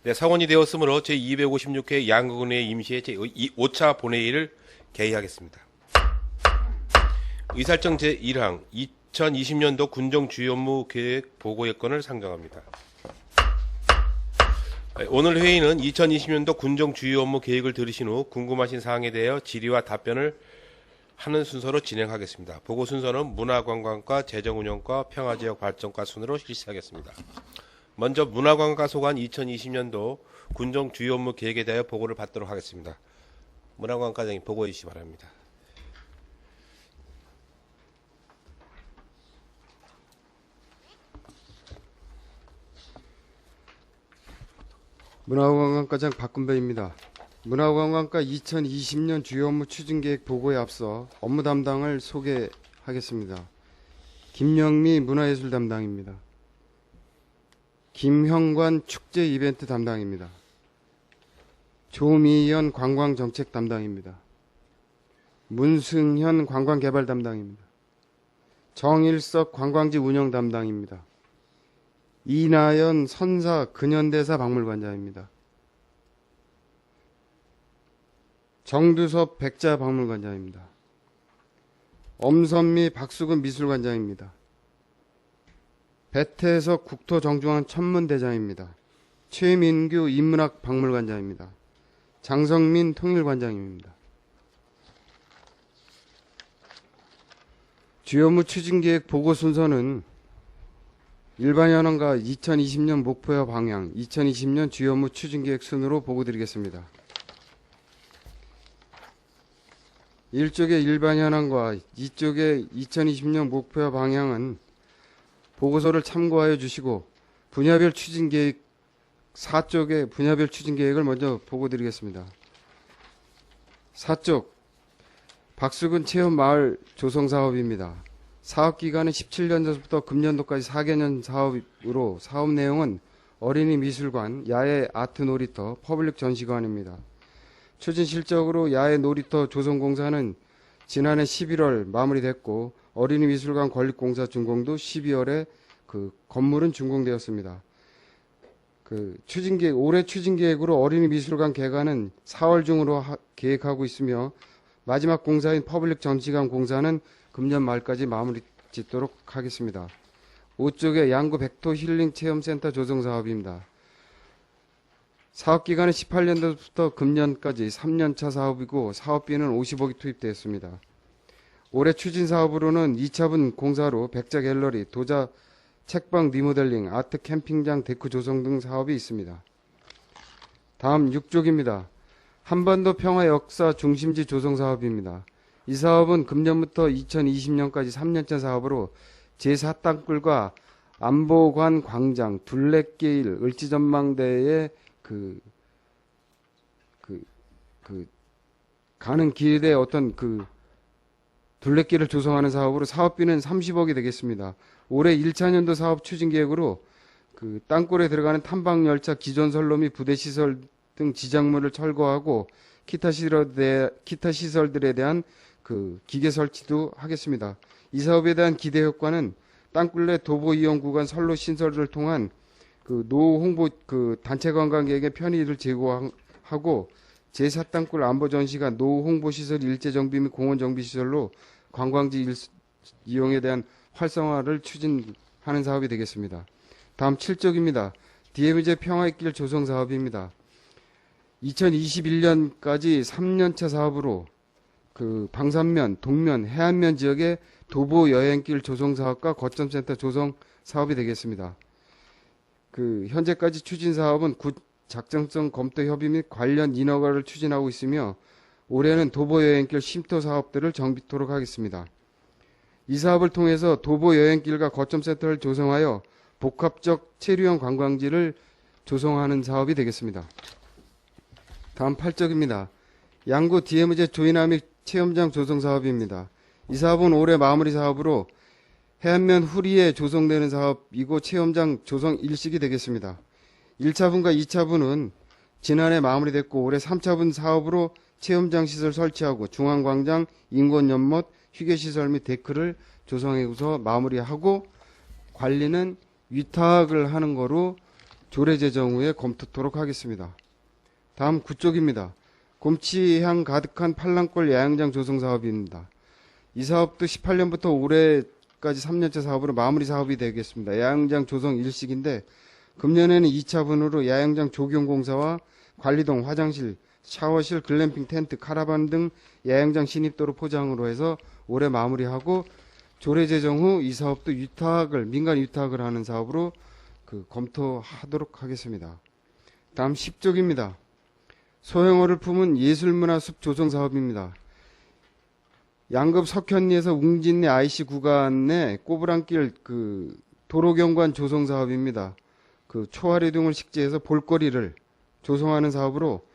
네, 상원이 되었으므로 제256회 양국은회 임시회 제5차 본회의를 개의하겠습니다. 의사일정 제1항 2020년도 군정 주요 업무 계획 보고 여건을 상정합니다. 오늘 회의는 2020년도 군정 주요 업무 계획을 들으신 후 궁금하신 사항에 대하여 질의와 답변을 하는 순서로 진행하겠습니다. 보고 순서는 문화관광과 재정운영과 평화지역 발전과 순으로 실시하겠습니다. 먼저 문화관광과 소관 2020년도 군정 주요 업무 계획에 대하여 보고를 받도록 하겠습니다. 문화관광과장님 보고해 주시기 바랍니다. 문화관광과장 박근배입니다. 문화관광과 2020년 주요 업무 추진계획 보고에 앞서 업무 담당을 소개하겠습니다. 김영미 문화예술 담당입니다. 김형관 축제 이벤트 담당입니다. 조미연 관광정책 담당입니다. 문승현 관광개발 담당입니다. 정일석 관광지 운영 담당입니다. 이나연 선사 근현대사 박물관장입니다. 정두섭 백자 박물관장입니다. 엄선미 박수근 미술관장입니다. 배태석 국토정중앙 천문대장입니다. 최민규 인문학 박물관장입니다. 장성민 통일관장입니다. 주요 업무 추진계획 보고 순서는 일반 현황과 2020년 목표와 방향, 2020년 주요 업무 추진계획 순으로 보고드리겠습니다. 1쪽의 일반 현황과 2쪽의 2020년 목표와 방향은 보고서를 참고하여 주시고 분야별 추진계획 4쪽의 분야별 추진계획을 먼저 보고드리겠습니다. 4쪽 박수근 체험마을 조성사업입니다. 사업기간은 17년 전부터 금년도까지 4개년 사업으로 사업 내용은 어린이 미술관, 야외 아트 놀이터, 퍼블릭 전시관입니다. 추진 실적으로 야외 놀이터 조성공사는 지난해 11월 마무리됐고 어린이 미술관 건립공사 준공도 12월에 건물은 준공되었습니다. 올해 추진계획으로 어린이 미술관 개관은 4월 중으로 계획하고 있으며 마지막 공사인 퍼블릭 전시관 공사는 금년 말까지 마무리 짓도록 하겠습니다. 5쪽의 양구 백토 힐링 체험센터 조성 사업입니다. 사업기간은 18년도부터 금년까지 3년차 사업이고 사업비는 50억이 투입되었습니다. 올해 추진 사업으로는 2차분 공사로 백자 갤러리, 도자 책방 리모델링, 아트 캠핑장 데크 조성 등 사업이 있습니다. 다음 6쪽입니다. 한반도 평화 역사 중심지 조성 사업입니다. 이 사업은 금년부터 2020년까지 3년차 사업으로 제4땅굴과 안보관 광장, 둘레길, 을지전망대의 가는 길에 둘레길을 조성하는 사업으로 사업비는 30억이 되겠습니다. 올해 1차년도 사업 추진계획으로 땅굴에 들어가는 탐방열차 기존선로 및 부대시설 등 지작물을 철거하고 기타 시설들에 대한 기계 설치도 하겠습니다. 이 사업에 대한 기대 효과는 땅굴 내 도보 이용 구간 선로 신설을 통한 노후 홍보 단체 관광객에게 편의를 제공하고 제4땅굴 안보 전시가 노후 홍보 시설 일제 정비 및 공원 정비 시설로 관광지 이용에 대한 활성화를 추진하는 사업이 되겠습니다. 다음 7쪽입니다. DMZ 평화의 길 조성 사업입니다. 2021년까지 3년차 사업으로 방산면, 동면, 해안면 지역의 도보 여행길 조성 사업과 거점센터 조성 사업이 되겠습니다. 현재까지 추진 사업은 작정성 검토 협의 및 관련 인허가를 추진하고 있으며 올해는 도보 여행길 쉼터 사업들을 정비토록 하겠습니다. 이 사업을 통해서 도보 여행길과 거점센터를 조성하여 복합적 체류형 관광지를 조성하는 사업이 되겠습니다. 다음 8쪽입니다. 양구 DMZ 조이나믹 체험장 조성 사업입니다. 이 사업은 올해 마무리 사업으로 해안면 후리에 조성되는 사업이고 체험장 조성 일식이 되겠습니다. 1차분과 2차분은 지난해 마무리됐고 올해 3차분 사업으로 체험장 시설 설치하고 중앙광장, 인권연못, 휴게시설 및 데크를 조성해서 마무리하고 관리는 위탁을 하는 거로 조례 제정 후에 검토토록 하겠습니다. 다음 9쪽입니다. 곰치향 가득한 팔랑골 야영장 조성 사업입니다. 이 사업도 18년부터 올해까지 3년째 사업으로 마무리 사업이 되겠습니다. 야영장 조성 일식인데 금년에는 2차분으로 야영장 조경 공사와 관리동, 화장실, 샤워실, 글램핑 텐트, 카라반 등 야영장 신입도로 포장으로 해서 올해 마무리하고 조례 제정 후 이 사업도 민간 위탁을 하는 사업으로 검토하도록 하겠습니다. 다음 10쪽입니다. 소형어를 품은 예술문화숲 조성 사업입니다. 양급 석현리에서 웅진리 IC 구간 내 꼬부랑길 도로경관 조성 사업입니다. 초하리 등을 식재해서 볼거리를 조성하는 사업으로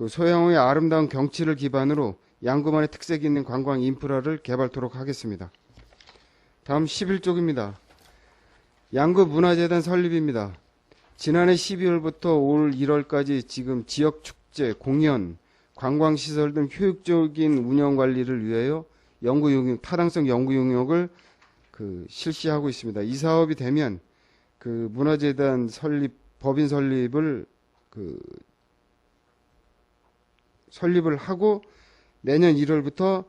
소양호의 아름다운 경치를 기반으로 양구만의 특색 있는 관광 인프라를 개발토록 하겠습니다. 다음 11쪽입니다. 양구문화재단 설립입니다. 지난해 12월부터 올 1월까지 지금 지역 축제, 공연, 관광시설 등 효율적인 운영관리를 위하여 타당성 연구 용역을 실시하고 있습니다. 이 사업이 되면 문화재단 법인 설립을 하고 내년 1월부터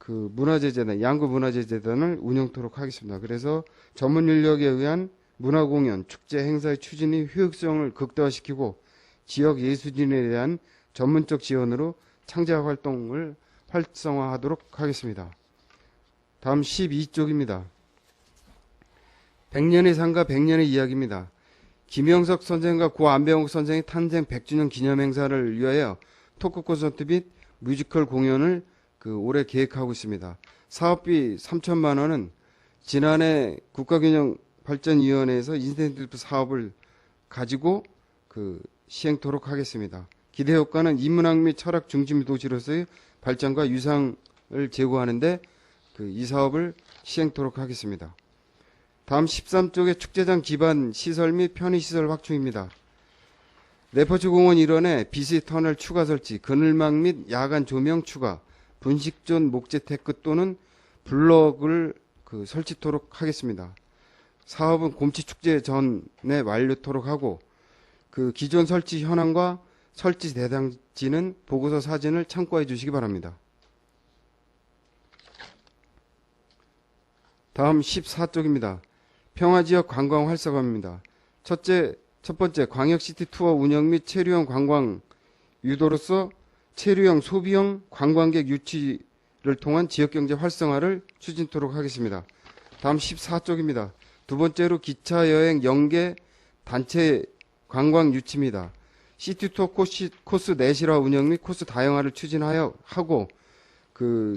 양구문화재재단을 운영토록 하겠습니다. 그래서 전문 인력에 의한 문화공연, 축제, 행사의 추진이 효율성을 극대화시키고 지역 예술인에 대한 전문적 지원으로 창작 활동을 활성화하도록 하겠습니다. 다음 12쪽입니다. 100년의 상가 100년의 이야기입니다. 김영석 선생과 고 안병욱 선생의 탄생 100주년 기념 행사를 위하여 토크 콘서트 및 뮤지컬 공연을 올해 계획하고 있습니다. 사업비 3천만 원은 지난해 국가균형발전위원회에서 인센티브 사업을 가지고 시행토록 하겠습니다. 기대 효과는 인문학 및 철학 중심 도시로서의 발전과 유상을 제고하는데 이 사업을 시행토록 하겠습니다. 다음 13쪽의 축제장 기반 시설 및 편의시설 확충입니다. 레퍼츠 공원 일원에 비시 터널 추가 설치, 그늘막 및 야간 조명 추가, 분식존 목재 테크 또는 블럭을 설치토록 하겠습니다. 사업은 곰치축제 전에 완료토록 하고 기존 설치 현황과 설치 대상지는 보고서 사진을 참고해 주시기 바랍니다. 다음 14쪽입니다. 평화지역 관광 활성화입니다. 첫 번째, 광역시티 투어 운영 및 체류형 관광 유도로서 체류형 소비형 관광객 유치를 통한 지역경제 활성화를 추진토록 하겠습니다. 다음 14쪽입니다. 두 번째로 기차여행 연계 단체 관광 유치입니다. 시티투어 코스 내실화 운영 및 코스 다양화를 추진하고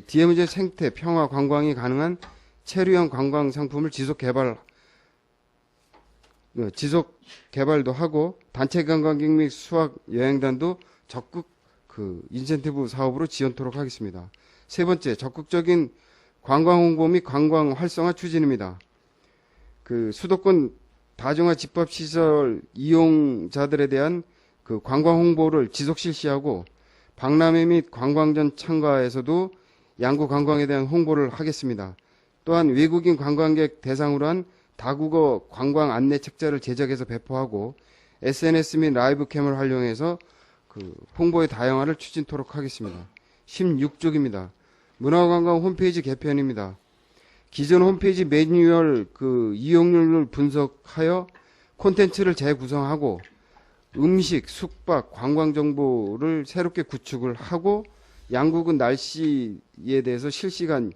DMZ 생태 평화 관광이 가능한 체류형 관광 상품을 지속 개발도 하고 단체 관광객 및 수학 여행단도 적극 인센티브 사업으로 지원토록 하겠습니다. 세 번째, 적극적인 관광 홍보 및 관광 활성화 추진입니다. 수도권 다중화 집합시설 이용자들에 대한 관광 홍보를 지속 실시하고 박람회 및 관광전 참가에서도 양구 관광에 대한 홍보를 하겠습니다. 또한 외국인 관광객 대상으로 한 다국어 관광 안내 책자를 제작해서 배포하고 SNS 및 라이브 캠을 활용해서 홍보의 다양화를 추진토록 하겠습니다. 16쪽입니다. 문화관광 홈페이지 개편입니다. 기존 홈페이지 매뉴얼 이용률을 분석하여 콘텐츠를 재구성하고 음식, 숙박, 관광 정보를 새롭게 구축을 하고 양국은 날씨에 대해서 실시간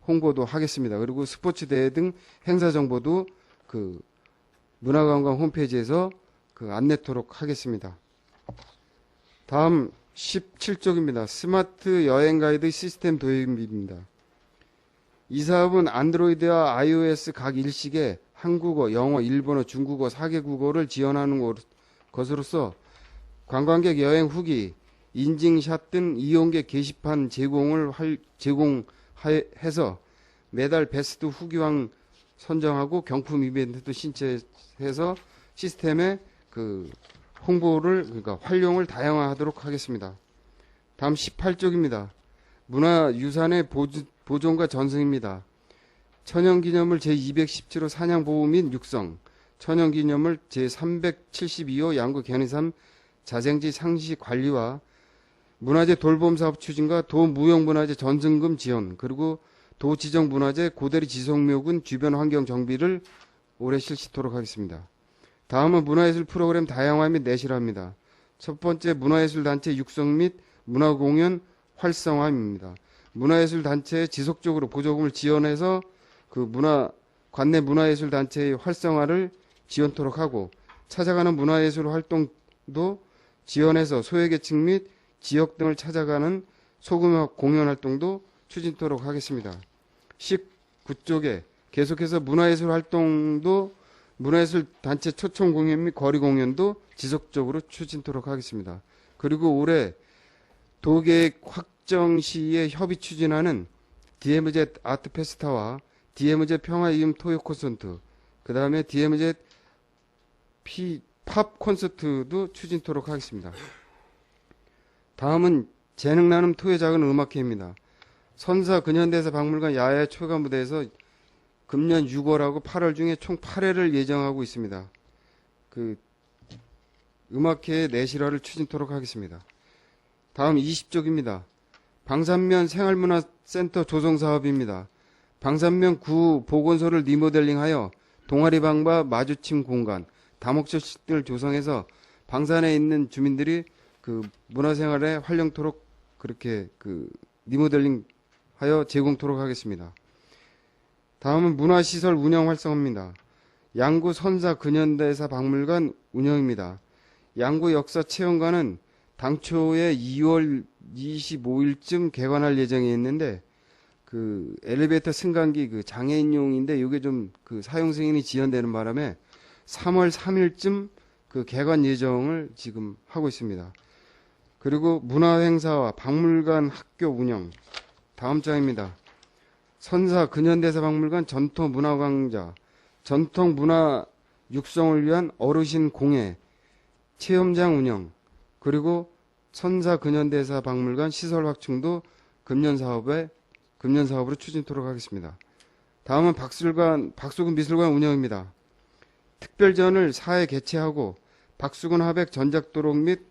홍보도 하겠습니다. 그리고 스포츠 대회 등 행사 정보도 문화관광 홈페이지에서 안내토록 하겠습니다. 다음 17쪽입니다. 스마트 여행 가이드 시스템 도입입니다. 이 사업은 안드로이드와 iOS 각 일식에 한국어, 영어, 일본어, 중국어 4개 국어를 지원하는 것으로서 관광객 여행 후기, 인증샷 등 이용객 게시판 제공해서 매달 베스트 후기왕 선정하고 경품 이벤트도 신청해서 시스템의 홍보를 활용을 다양화하도록 하겠습니다. 다음 18쪽입니다. 문화유산의 보존과 전승입니다. 천연기념물 제217호 사냥보호 및 육성, 천연기념물 제372호 양구 견인삼 자생지 상시 관리와 문화재 돌봄 사업 추진과 도무형문화재 전승금 지원, 그리고 도지정문화재 고대리 지성묘군 주변 환경 정비를 올해 실시토록 하겠습니다. 다음은 문화예술 프로그램 다양화 및 내실화입니다. 첫 번째, 문화예술단체 육성 및 문화공연 활성화입니다. 문화예술단체에 지속적으로 보조금을 지원해서 관내 문화예술단체의 활성화를 지원토록 하고, 찾아가는 문화예술 활동도 지원해서 소외계층 및 지역 등을 찾아가는 소규모 공연 활동도 추진토록 하겠습니다. 19쪽에 계속해서 문화예술 활동도 문화예술 단체 초청 공연 및 거리 공연도 지속적으로 추진토록 하겠습니다. 그리고 올해 도계획 확정 시에 협의 추진하는 DMZ 아트 페스타와 DMZ 평화 이음 토요 콘서트, 그 다음에 DMZ 팝 콘서트도 추진토록 하겠습니다. 다음은 재능 나눔 토요 작은 음악회입니다. 선사 근현대사 박물관 야외 초가 무대에서 금년 6월하고 8월 중에 총 8회를 예정하고 있습니다. 음악회 내실화를 추진토록 하겠습니다. 다음 20쪽입니다. 방산면 생활문화센터 조성 사업입니다. 방산면 구 보건소를 리모델링하여 동아리방과 마주침 공간, 다목적식을 조성해서 방산에 있는 주민들이 문화생활에 활용토록 그렇게 리모델링하여 제공토록 하겠습니다. 다음은 문화시설 운영 활성화입니다. 양구 선사 근현대사 박물관 운영입니다. 양구 역사 체험관은 당초에 2월 25일쯤 개관할 예정이 있는데 엘리베이터 승강기 장애인용인데 이게 좀 사용 승인이 지연되는 바람에 3월 3일쯤 개관 예정을 지금 하고 있습니다. 그리고 문화행사와 박물관 학교 운영, 다음 장입니다. 선사 근현대사 박물관 전통문화강좌, 전통문화 육성을 위한 어르신 공예, 체험장 운영, 그리고 선사 근현대사 박물관 시설 확충도 금년 사업으로 추진토록 하겠습니다. 다음은 박수근 미술관 운영입니다. 특별전을 4회 개최하고 박수근 하백 전작도록 및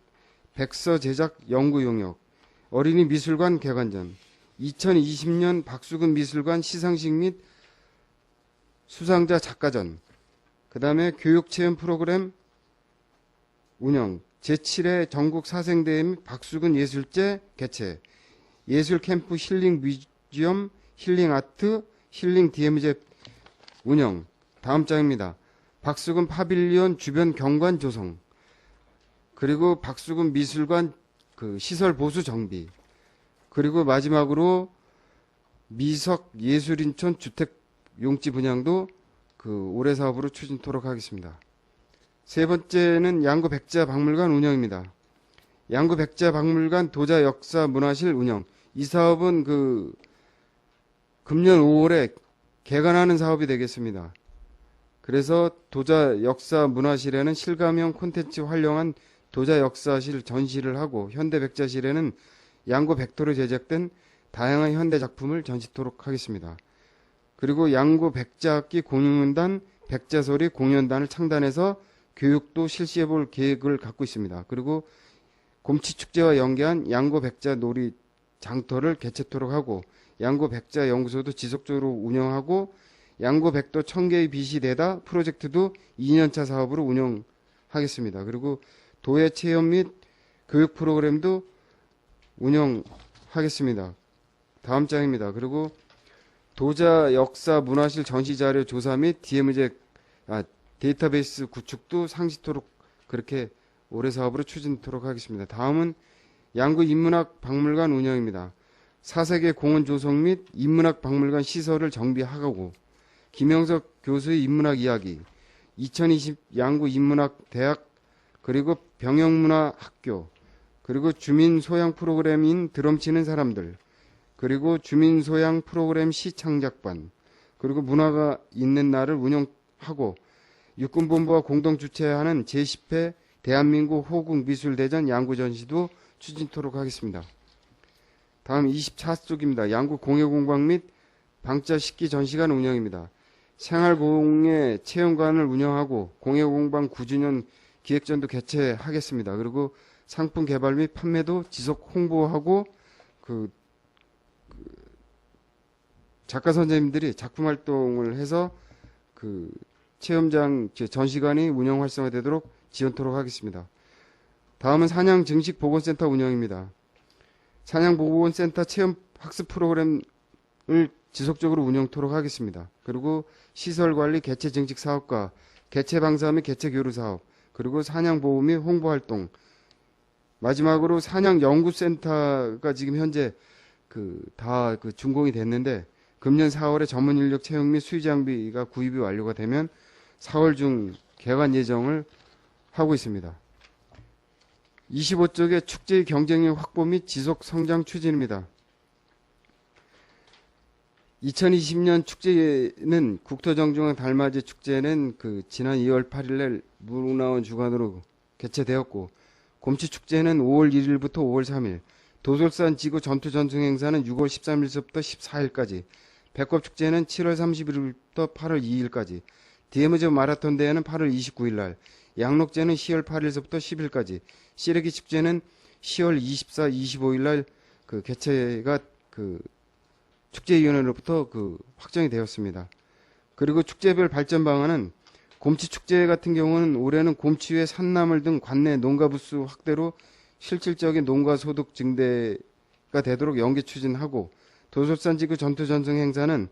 백서 제작 연구 용역, 어린이 미술관 개관전, 2020년 박수근 미술관 시상식 및 수상자 작가전, 그 다음에 교육체험 프로그램 운영, 제7회 전국 사생대회 및 박수근 예술제 개최, 예술캠프 힐링 뮤지엄, 힐링 아트, 힐링 DMZ 운영. 다음 장입니다. 박수근 파빌리온 주변 경관 조성, 그리고 박수근 미술관 시설 보수 정비, 그리고 마지막으로 미석 예술인촌 주택 용지 분양도 올해 사업으로 추진토록 하겠습니다. 세 번째는 양구 백자 박물관 운영입니다. 양구 백자 박물관 도자 역사 문화실 운영. 이 사업은 금년 5월에 개관하는 사업이 되겠습니다. 그래서 도자 역사 문화실에는 실감형 콘텐츠 활용한 도자 역사실 전시를 하고, 현대 백자실에는 양구 백토로 제작된 다양한 현대 작품을 전시토록 하겠습니다. 그리고 양구 백자악기 공연단, 백자소리 공연단을 창단해서 교육도 실시해볼 계획을 갖고 있습니다. 그리고 곰치축제와 연계한 양구 백자 놀이 장터를 개최토록 하고, 양구 백자 연구소도 지속적으로 운영하고, 양구 백도 1000개의 빛이 되다 프로젝트도 2년차 사업으로 운영하겠습니다. 그리고 도예 체험 및 교육 프로그램도 운영하겠습니다. 다음 장입니다. 그리고 도자 역사 문화실 전시자료 조사 및 데이터베이스 구축도 상시토록 그렇게 올해 사업으로 추진토록 하겠습니다. 다음은 양구 인문학 박물관 운영입니다. 4세계 공원 조성 및 인문학 박물관 시설을 정비하고, 김영석 교수의 인문학 이야기, 2020 양구 인문학 대학, 그리고 병영문화학교, 그리고 주민소양 프로그램인 드럼 치는 사람들, 그리고 주민소양 프로그램 시창작반, 그리고 문화가 있는 날을 운영하고, 육군본부와 공동 주최하는 제10회 대한민국 호국미술대전 양구전시도 추진토록 하겠습니다. 다음 24쪽입니다. 양구 공예공방 및 방자식기 전시관 운영입니다. 생활공예 체험관을 운영하고 공예공방 9주년 기획전도 개최하겠습니다. 그리고 상품 개발 및 판매도 지속 홍보하고 그 작가 선생님들이 작품 활동을 해서 그 체험장 전시관이 운영 활성화되도록 지원토록 하겠습니다. 다음은 산양 증식 보건센터 운영입니다. 산양 보건센터 체험 학습 프로그램을 지속적으로 운영토록 하겠습니다. 그리고 시설 관리 개체 증식 사업과 개체 방사 및 개체 교류 사업, 그리고 산양 보호 및 홍보 활동, 마지막으로 산양 연구센터가 지금 현재 다 준공이 됐는데 금년 4월에 전문 인력 채용 및 수의 장비가 구입이 완료가 되면 4월 중 개관 예정을 하고 있습니다. 25쪽의 축제의 경쟁력 확보 및 지속 성장 추진입니다. 2020년 축제는 국토정중앙 달맞이 축제는 지난 2월 8일날 문화원 주관으로 개최되었고, 곰치축제는 5월 1일부터 5월 3일, 도솔산 지구 전투전승 행사는 6월 13일서부터 14일까지, 백업축제는 7월 30일부터 8월 2일까지, DMZ 마라톤 대회는 8월 29일날, 양록제는 10월 8일서부터 10일까지, 시래기 축제는 10월 24, 25일날 개최가 축제위원회로부터 확정이 되었습니다. 그리고 축제별 발전 방안은 곰치축제 같은 경우는 올해는 곰치회 산나물 등 관내 농가 부수 확대로 실질적인 농가 소득 증대가 되도록 연계 추진하고, 도솔산지구 전투전승 행사는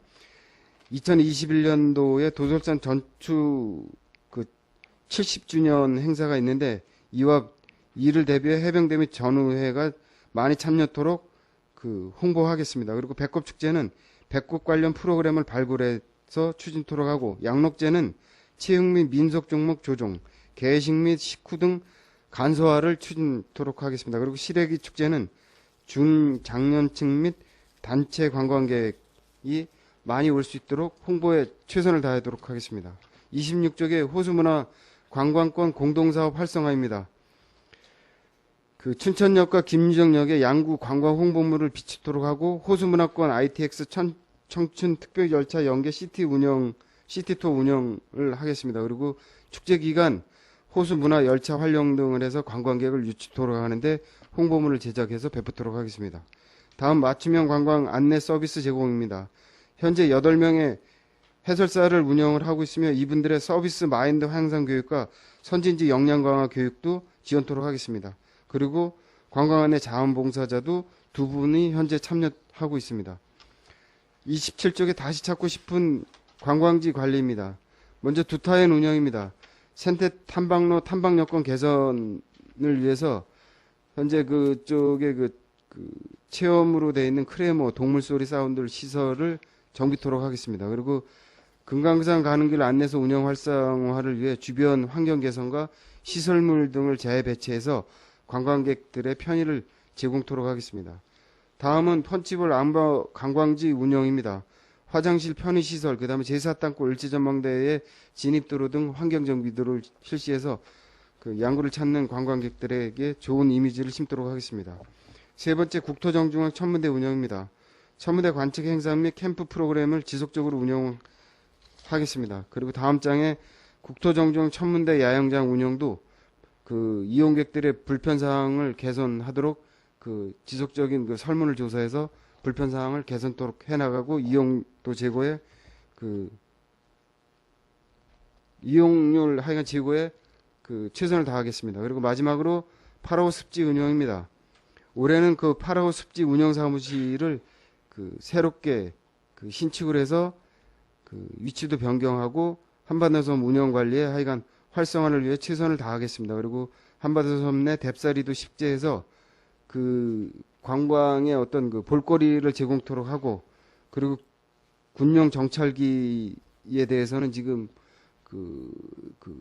2021년도에 도솔산 전투 70주년 행사가 있는데 이를 대비해 해병대 및 전우회가 많이 참여토록 홍보하겠습니다. 그리고 백업축제는 백업 관련 프로그램을 발굴해서 추진토록 하고, 양록제는 체육 및 민속 종목 조종, 개식 및 식후 등 간소화를 추진토록 하겠습니다. 그리고 시래기 축제는 중장년층 및 단체 관광객이 많이 올 수 있도록 홍보에 최선을 다하도록 하겠습니다. 26쪽의 호수문화 관광권 공동사업 활성화입니다. 춘천역과 김유정역에 양구 관광 홍보물을 비치도록 하고, 호수문화권 ITX 청춘 특별열차 연계 시티투어 운영을 하겠습니다. 그리고 축제 기간 호수문화 열차 활용 등을 해서 관광객을 유치토록 하는데 홍보물을 제작해서 배포토록 하겠습니다. 다음 맞춤형 관광 안내 서비스 제공입니다. 현재 8명의 해설사를 운영을 하고 있으며 이분들의 서비스 마인드 향상 교육과 선진지 역량 강화 교육도 지원토록 하겠습니다. 그리고 관광 안내 자원봉사자도 2분이 현재 참여하고 있습니다. 27쪽에 다시 찾고 싶은 관광지 관리입니다. 먼저 두타엔 운영입니다. 생태 탐방로 탐방 여건 개선을 위해서 현재 그쪽에 체험으로 되어 있는 크레모 동물소리 사운드 시설을 정비토록 하겠습니다. 그리고 금강산 가는 길 안내소 운영 활성화를 위해 주변 환경 개선과 시설물 등을 재배치해서 관광객들의 편의를 제공토록 하겠습니다. 다음은 펀치볼 암바 관광지 운영입니다. 화장실 편의시설, 그 다음에 제사땅굴 일제전망대의 진입도로 등 환경정비도를 실시해서 양구를 찾는 관광객들에게 좋은 이미지를 심도록 하겠습니다. 세 번째, 국토정중앙 천문대 운영입니다. 천문대 관측 행사 및 캠프 프로그램을 지속적으로 운영하겠습니다. 그리고 다음 장에 국토정중앙 천문대 야영장 운영도 이용객들의 불편사항을 개선하도록 지속적인 설문을 조사해서 불편사항을 개선토록 해나가고, 이용도 제고에 이용률 하여간 제고에 최선을 다하겠습니다. 그리고 마지막으로 파라오 습지 운영입니다. 올해는 파라오 습지 운영 사무실을 새롭게 신축을 해서 위치도 변경하고 한반도섬 운영 관리에 하여간 활성화를 위해 최선을 다하겠습니다. 그리고 한반도섬 내 뎁사리도 식재해서 관광의 어떤 볼거리를 제공토록 하고, 그리고 군용 정찰기에 대해서는 지금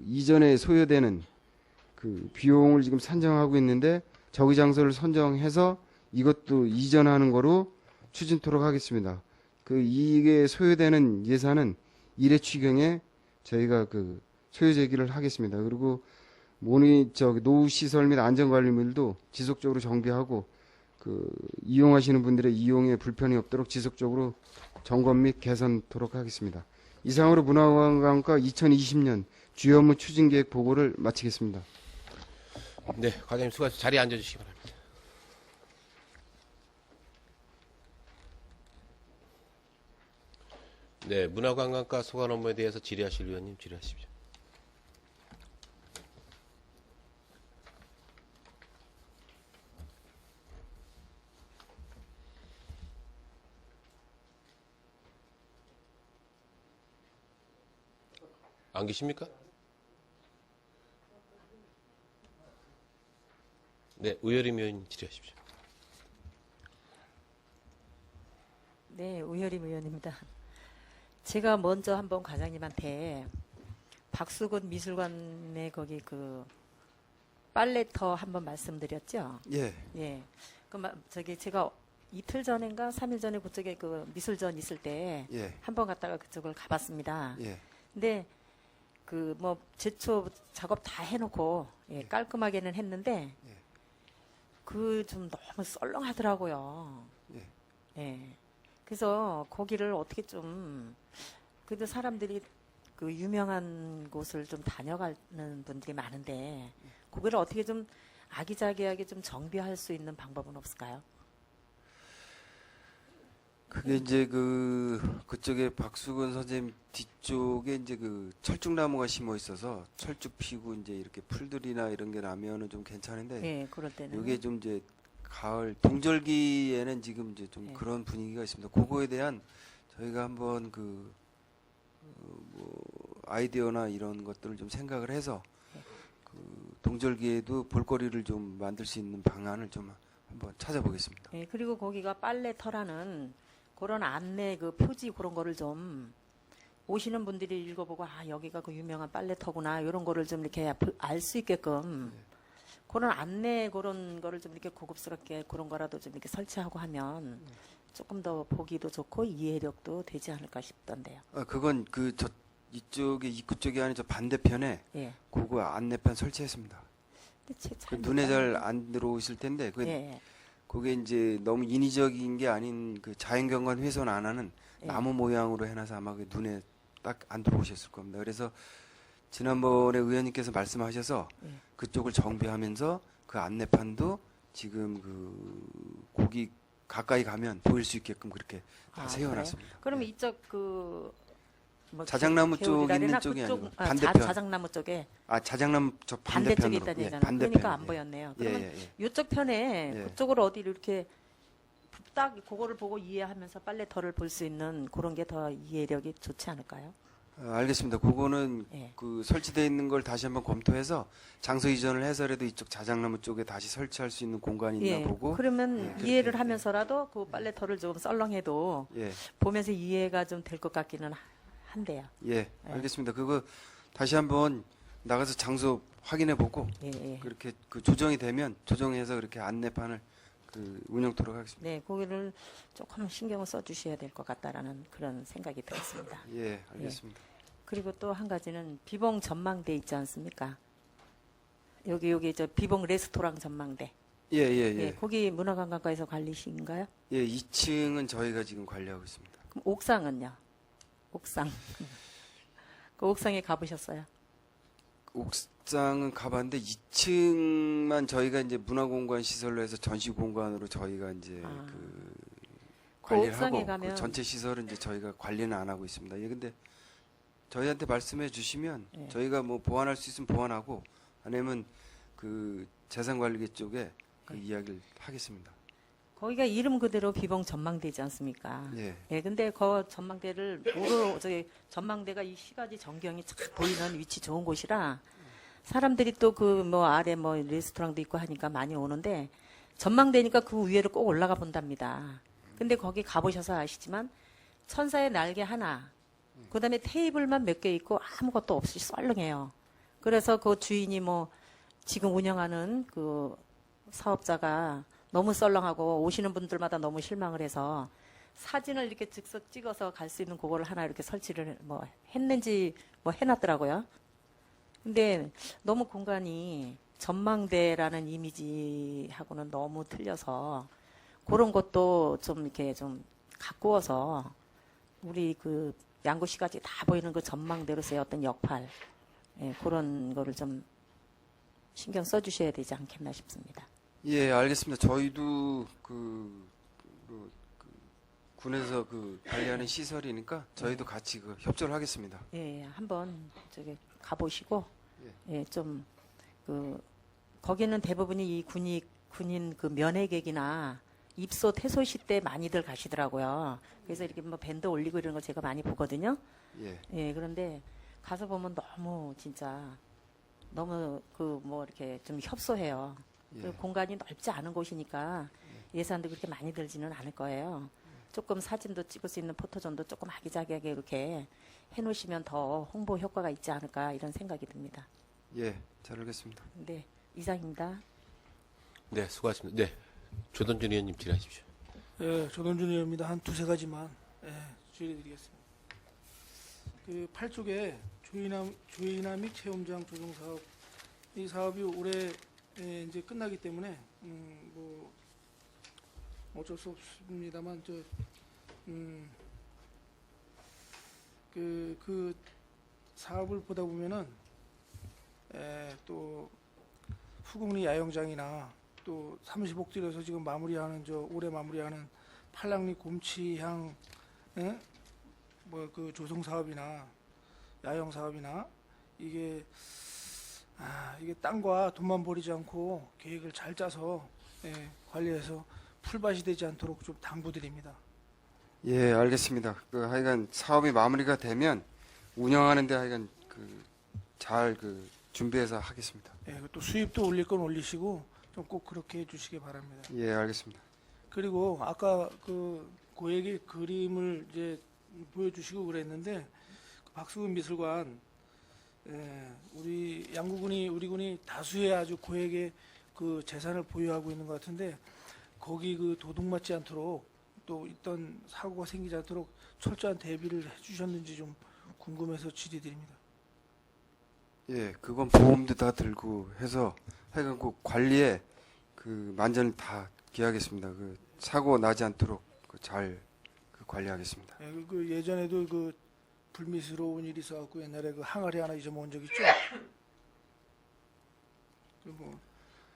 이전에 소요되는 비용을 지금 산정하고 있는데 저기 장소를 선정해서 이것도 이전하는 거로 추진토록 하겠습니다. 이게 소요되는 예산은 1회 추경에 저희가 소요 제기를 하겠습니다. 그리고 노후 시설 및 안전관리물도 지속적으로 정비하고 이용하시는 분들의 이용에 불편이 없도록 지속적으로 점검 및 개선토록 하겠습니다. 이상으로 문화관광과 2020년 주요 업무 추진계획 보고를 마치겠습니다. 네, 과장님 수고하셨습니다. 자리에 앉아주시기 바랍니다. 네, 문화관광과 소관 업무에 대해서 질의하실 위원님 질의하십시오. 안 계십니까? 네, 우여림 의원님 질의하십시오. 네, 우여림 의원입니다. 제가 먼저 한번 과장님한테 박수근 미술관에 거기 그 빨래터 한번 말씀드렸죠. 예. 예. 저기 제가 이틀 전인가 3일 전에 그쪽에 그 미술전 있을 때 예. 한번 갔다가 그쪽을 가봤습니다. 예. 근데 그 뭐 제초 작업 다 해놓고 예, 깔끔하게는 했는데 예. 그 좀 너무 썰렁하더라고요. 예. 예. 그래서 거기를 어떻게 좀 그래도 사람들이 그 유명한 곳을 좀 다녀가는 분들이 많은데 거기를 어떻게 좀 아기자기하게 좀 정비할 수 있는 방법은 없을까요? 그게 이제 그쪽에 박수근 선생님 뒤쪽에 이제 그 철쭉나무가 심어 있어서 철쭉 피고 이제 이렇게 풀들이나 이런 게 나면은 좀 괜찮은데 예, 그럴 때는 이게 좀 이제 가을 동절기에는 지금 이제 좀 네. 그런 분위기가 있습니다. 그거에 대한 저희가 한번 뭐 아이디어나 이런 것들을 좀 생각을 해서 네. 그 동절기에도 볼거리를 좀 만들 수 있는 방안을 좀 한번 찾아보겠습니다. 예, 그리고 거기가 빨래터라는 그런 안내 그 표지 그런 거를 좀 오시는 분들이 읽어보고 아 여기가 그 유명한 빨래터구나 이런 거를 좀 이렇게 알 수 있게끔 그런 안내 그런 거를 좀 이렇게 고급스럽게 그런 거라도 좀 이렇게 설치하고 하면 조금 더 보기도 좋고 이해력도 되지 않을까 싶던데요. 그건 이쪽에 입구 쪽이 아니라 저 반대편에 예. 그거 안내판 설치했습니다. 근데 그 눈에 잘 안 들어오실 텐데 예. 그게 이제 너무 인위적인 게 아닌 그 자연경관 훼손 안 하는 예. 나무 모양으로 해놔서 아마 그 눈에 딱 안 들어오셨을 겁니다. 그래서 지난번에 의원님께서 말씀하셔서 예. 그쪽을 정비하면서 그 안내판도 지금 거기 가까이 가면 보일 수 있게끔 그렇게 다 아, 세워놨습니다. 그러면 예. 이쪽 뭐 자작나무 쪽 개울이라나 있는 쪽이 그쪽, 아니고 아, 반대편. 자작나무 쪽에 자작나무 저 반대쪽에 반대편으로. 있다는 예, 얘기잖아요. 반대편. 그러니까 안 예. 보였네요. 예, 그러면 예, 예. 이쪽 편에 예. 그쪽으로 어디를 이렇게 딱 그거를 보고 이해하면서 빨래터를 볼 수 있는 그런 게 더 이해력이 좋지 않을까요? 알겠습니다. 그거는 예. 그 설치되어 있는 걸 다시 한번 검토해서 장소 이전을 해서라도 이쪽 자작나무 쪽에 다시 설치할 수 있는 공간이 있나 예. 보고. 그러면 예. 이해를 그렇게, 하면서라도 그 빨래터를 좀 썰렁해도 예, 보면서 이해가 좀 될 것 같기는 한데요. 예, 알겠습니다. 그거 다시 한번 나가서 장소 확인해 보고 예, 예. 그렇게 그 조정이 되면 조정해서 그렇게 안내판을 운영토록 하겠습니다. 네, 거기를 조금 신경을 써주셔야 될 것 같다라는 그런 생각이 들었습니다. 예, 알겠습니다. 그리고 또 한 가지는 비봉 전망대 있지 않습니까? 여기 저 비봉 레스토랑 전망대. 예, 예, 예. 예, 거기 문화관광과에서 관리신가요? 예, 2층은 저희가 지금 관리하고 있습니다. 그럼 옥상은요? 옥상. 그 옥상에 가보셨어요? 옥상은 가봤는데 2층만 저희가 이제 문화공간 시설로 해서 전시공간으로 저희가 이제 아. 관리를 옥상에 하고 가면- 그 전체 시설은 이제 저희가 관리는 안 하고 있습니다. 예, 근데 저희한테 말씀해 주시면 예. 저희가 뭐 보완할 수 있으면 보완하고 아니면 그 재산관리계 쪽에 그 이야기를 하겠습니다. 거기가 이름 그대로 비봉 전망대지 않습니까? 예. 예, 근데 그 전망대를 저기 전망대가 이 시가지 전경이 착 보이는 위치 좋은 곳이라 사람들이 또 그 뭐 아래 뭐 레스토랑도 있고 하니까 많이 오는데 전망대니까 그 위에를 꼭 올라가 본답니다. 근데 거기 가보셔서 아시지만 천사의 날개 하나, 그다음에 테이블만 몇 개 있고 아무것도 없이 썰렁해요. 그래서 그 주인이 뭐 지금 운영하는 그 사업자가 너무 썰렁하고 오시는 분들마다 너무 실망을 해서 사진을 이렇게 즉석 찍어서 갈 수 있는 그거를 하나 이렇게 설치를 뭐 했는지 뭐 해놨더라고요. 근데 너무 공간이 전망대라는 이미지하고는 너무 틀려서 그런 것도 좀 이렇게 좀 가꾸어서 우리 그 양구시까지 다 보이는 그 전망대로서의 어떤 역할, 예, 그런 거를 좀 신경 써주셔야 되지 않겠나 싶습니다. 예, 알겠습니다. 저희도 군에서 관리하는 시설이니까 저희도 같이 협조를 하겠습니다. 예, 한번 저기 가보시고, 예, 좀 거기는 대부분이 이 군인 그 면회객이나 입소 퇴소시 때 많이들 가시더라고요. 그래서 이렇게 뭐 밴드 올리고 이런 거 제가 많이 보거든요. 예, 예, 그런데 가서 보면 너무 진짜 너무 뭐 이렇게 좀 협소해요. 예. 그리고 공간이 넓지 않은 곳이니까 예산도 그렇게 많이 들지는 않을 거예요. 조금 사진도 찍을 수 있는 포토존도 조금 아기자기하게 이렇게 해놓으시면 더 홍보 효과가 있지 않을까 이런 생각이 듭니다. 예, 잘 알겠습니다. 네, 이상입니다. 네, 수고하셨습니다. 네, 조던준 의원님 질의하십시오. 예, 조동준 의원입니다. 한 두세 가지만 질의드리겠습니다. 그 8쪽에 조이나믹 체험장 조성 사업, 이 사업이 올해 이제 끝나기 때문에 뭐 어쩔 수 없습니다만 그 사업을 보다 보면은 또 후곡리 야영장이나 또 삼시복들에서 지금 올해 마무리하는 팔랑리 곰치향 뭐 그 조성 사업이나 야영 사업이나 이게 땅과 돈만 버리지 않고 계획을 잘 짜서 관리해서 풀밭이 되지 않도록 좀 당부드립니다. 예, 알겠습니다. 하여간 사업이 마무리가 되면 운영하는데 하여간 잘 준비해서 하겠습니다. 예, 또 수입도 올릴 건 올리시고 좀 꼭 그렇게 해주시기 바랍니다. 예, 알겠습니다. 그리고 아까 고액의 그림을 이제 보여주시고 그랬는데 박수근 미술관, 우리 양구군이 우리 군이 다수의 아주 고액의 그 재산을 보유하고 있는 것 같은데 거기 도둑맞지 않도록 또 있던 사고가 생기지 않도록 철저한 대비를 해주셨는지 좀 궁금해서 질의드립니다. 예, 그건 보험도 다 들고 해서 하여간 관리에 만전을 다 기하겠습니다. 사고 나지 않도록 잘 관리하겠습니다. 예, 예전에도 불미스러운 일이 있어갖고 옛날에 항아리 하나 잊어먹은 적 있죠? 뭐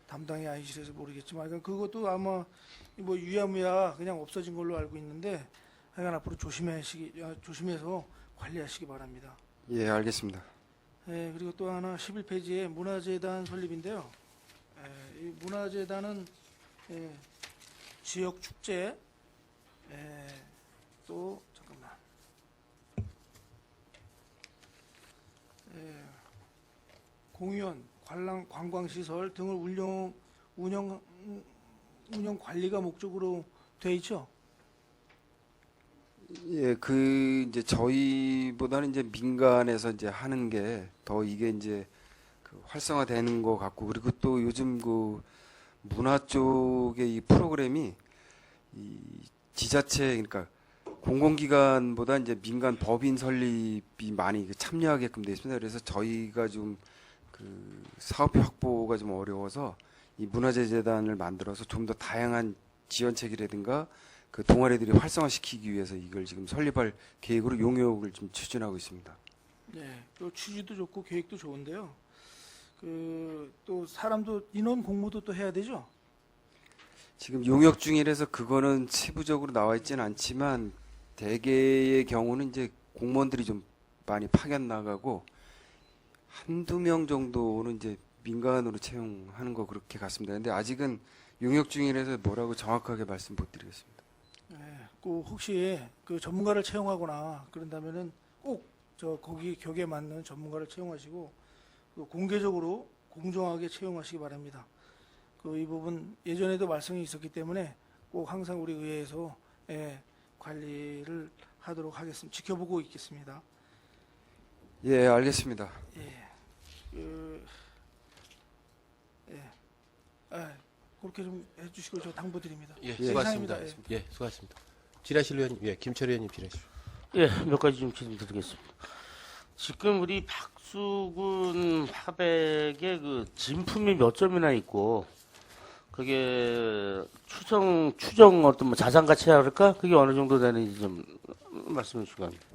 담당이 아니시라서 모르겠지만 그것도 아마 뭐 유야무야 그냥 없어진 걸로 알고 있는데 하여간 앞으로 조심해서 관리하시기 바랍니다. 예, 알겠습니다. 예, 그리고 또 하나 11페이지에 문화재단 설립인데요. 이 문화재단은 지역 축제, 또 잠깐만, 공연, 관광시설 등을 운영 관리가 목적으로 돼 있죠. 예, 이제 저희보다는 이제 민간에서 이제 하는 게 더 이게 이제 활성화되는 것 같고, 그리고 또 요즘 문화 쪽의 이 프로그램이 이 지자체, 그러니까 공공기관보다 이제 민간 법인 설립이 많이 참여하게끔 되어 있습니다. 그래서 저희가 좀 사업비 확보가 좀 어려워서 이 문화재재단을 만들어서 좀 더 다양한 지원책이라든가 동아리들이 활성화시키기 위해서 이걸 지금 설립할 계획으로 용역을 좀 추진하고 있습니다. 네, 또 취지도 좋고 계획도 좋은데요. 또 사람도 인원 공모도 또 해야 되죠. 지금 용역 중이라서 그거는 세부적으로 나와 있지는 않지만 대개의 경우는 이제 공무원들이 좀 많이 파견 나가고 한두 명 정도는 이제 민간으로 채용하는 거 그렇게 같습니다. 근데 아직은 용역 중이라서 뭐라고 정확하게 말씀 못 드리겠습니다. 네, 꼭 혹시 전문가를 채용하거나 그런다면은 꼭 거기 격에 맞는 전문가를 채용하시고 공개적으로 공정하게 채용하시기 바랍니다. 이 부분 예전에도 말씀이 있었기 때문에 꼭 항상 우리 의회에서 관리를 하도록 하겠습니다. 지켜보고 있겠습니다. 예, 알겠습니다. 그렇게 좀 해주시고 저 당부드립니다. 예, 이상입니다. 수고하셨습니다. 예, 수고하셨습니다. 질의하실 의원님, 김철 의원님 질의하십시오. 예, 몇 가지 좀 질문드리겠습니다. 지금 우리 박수군 화백에 진품이 몇 점이나 있고, 그게 추정 어떤 자산 가치라 그럴까? 그게 어느 정도 되는지 좀 말씀해 주시기 바랍니다.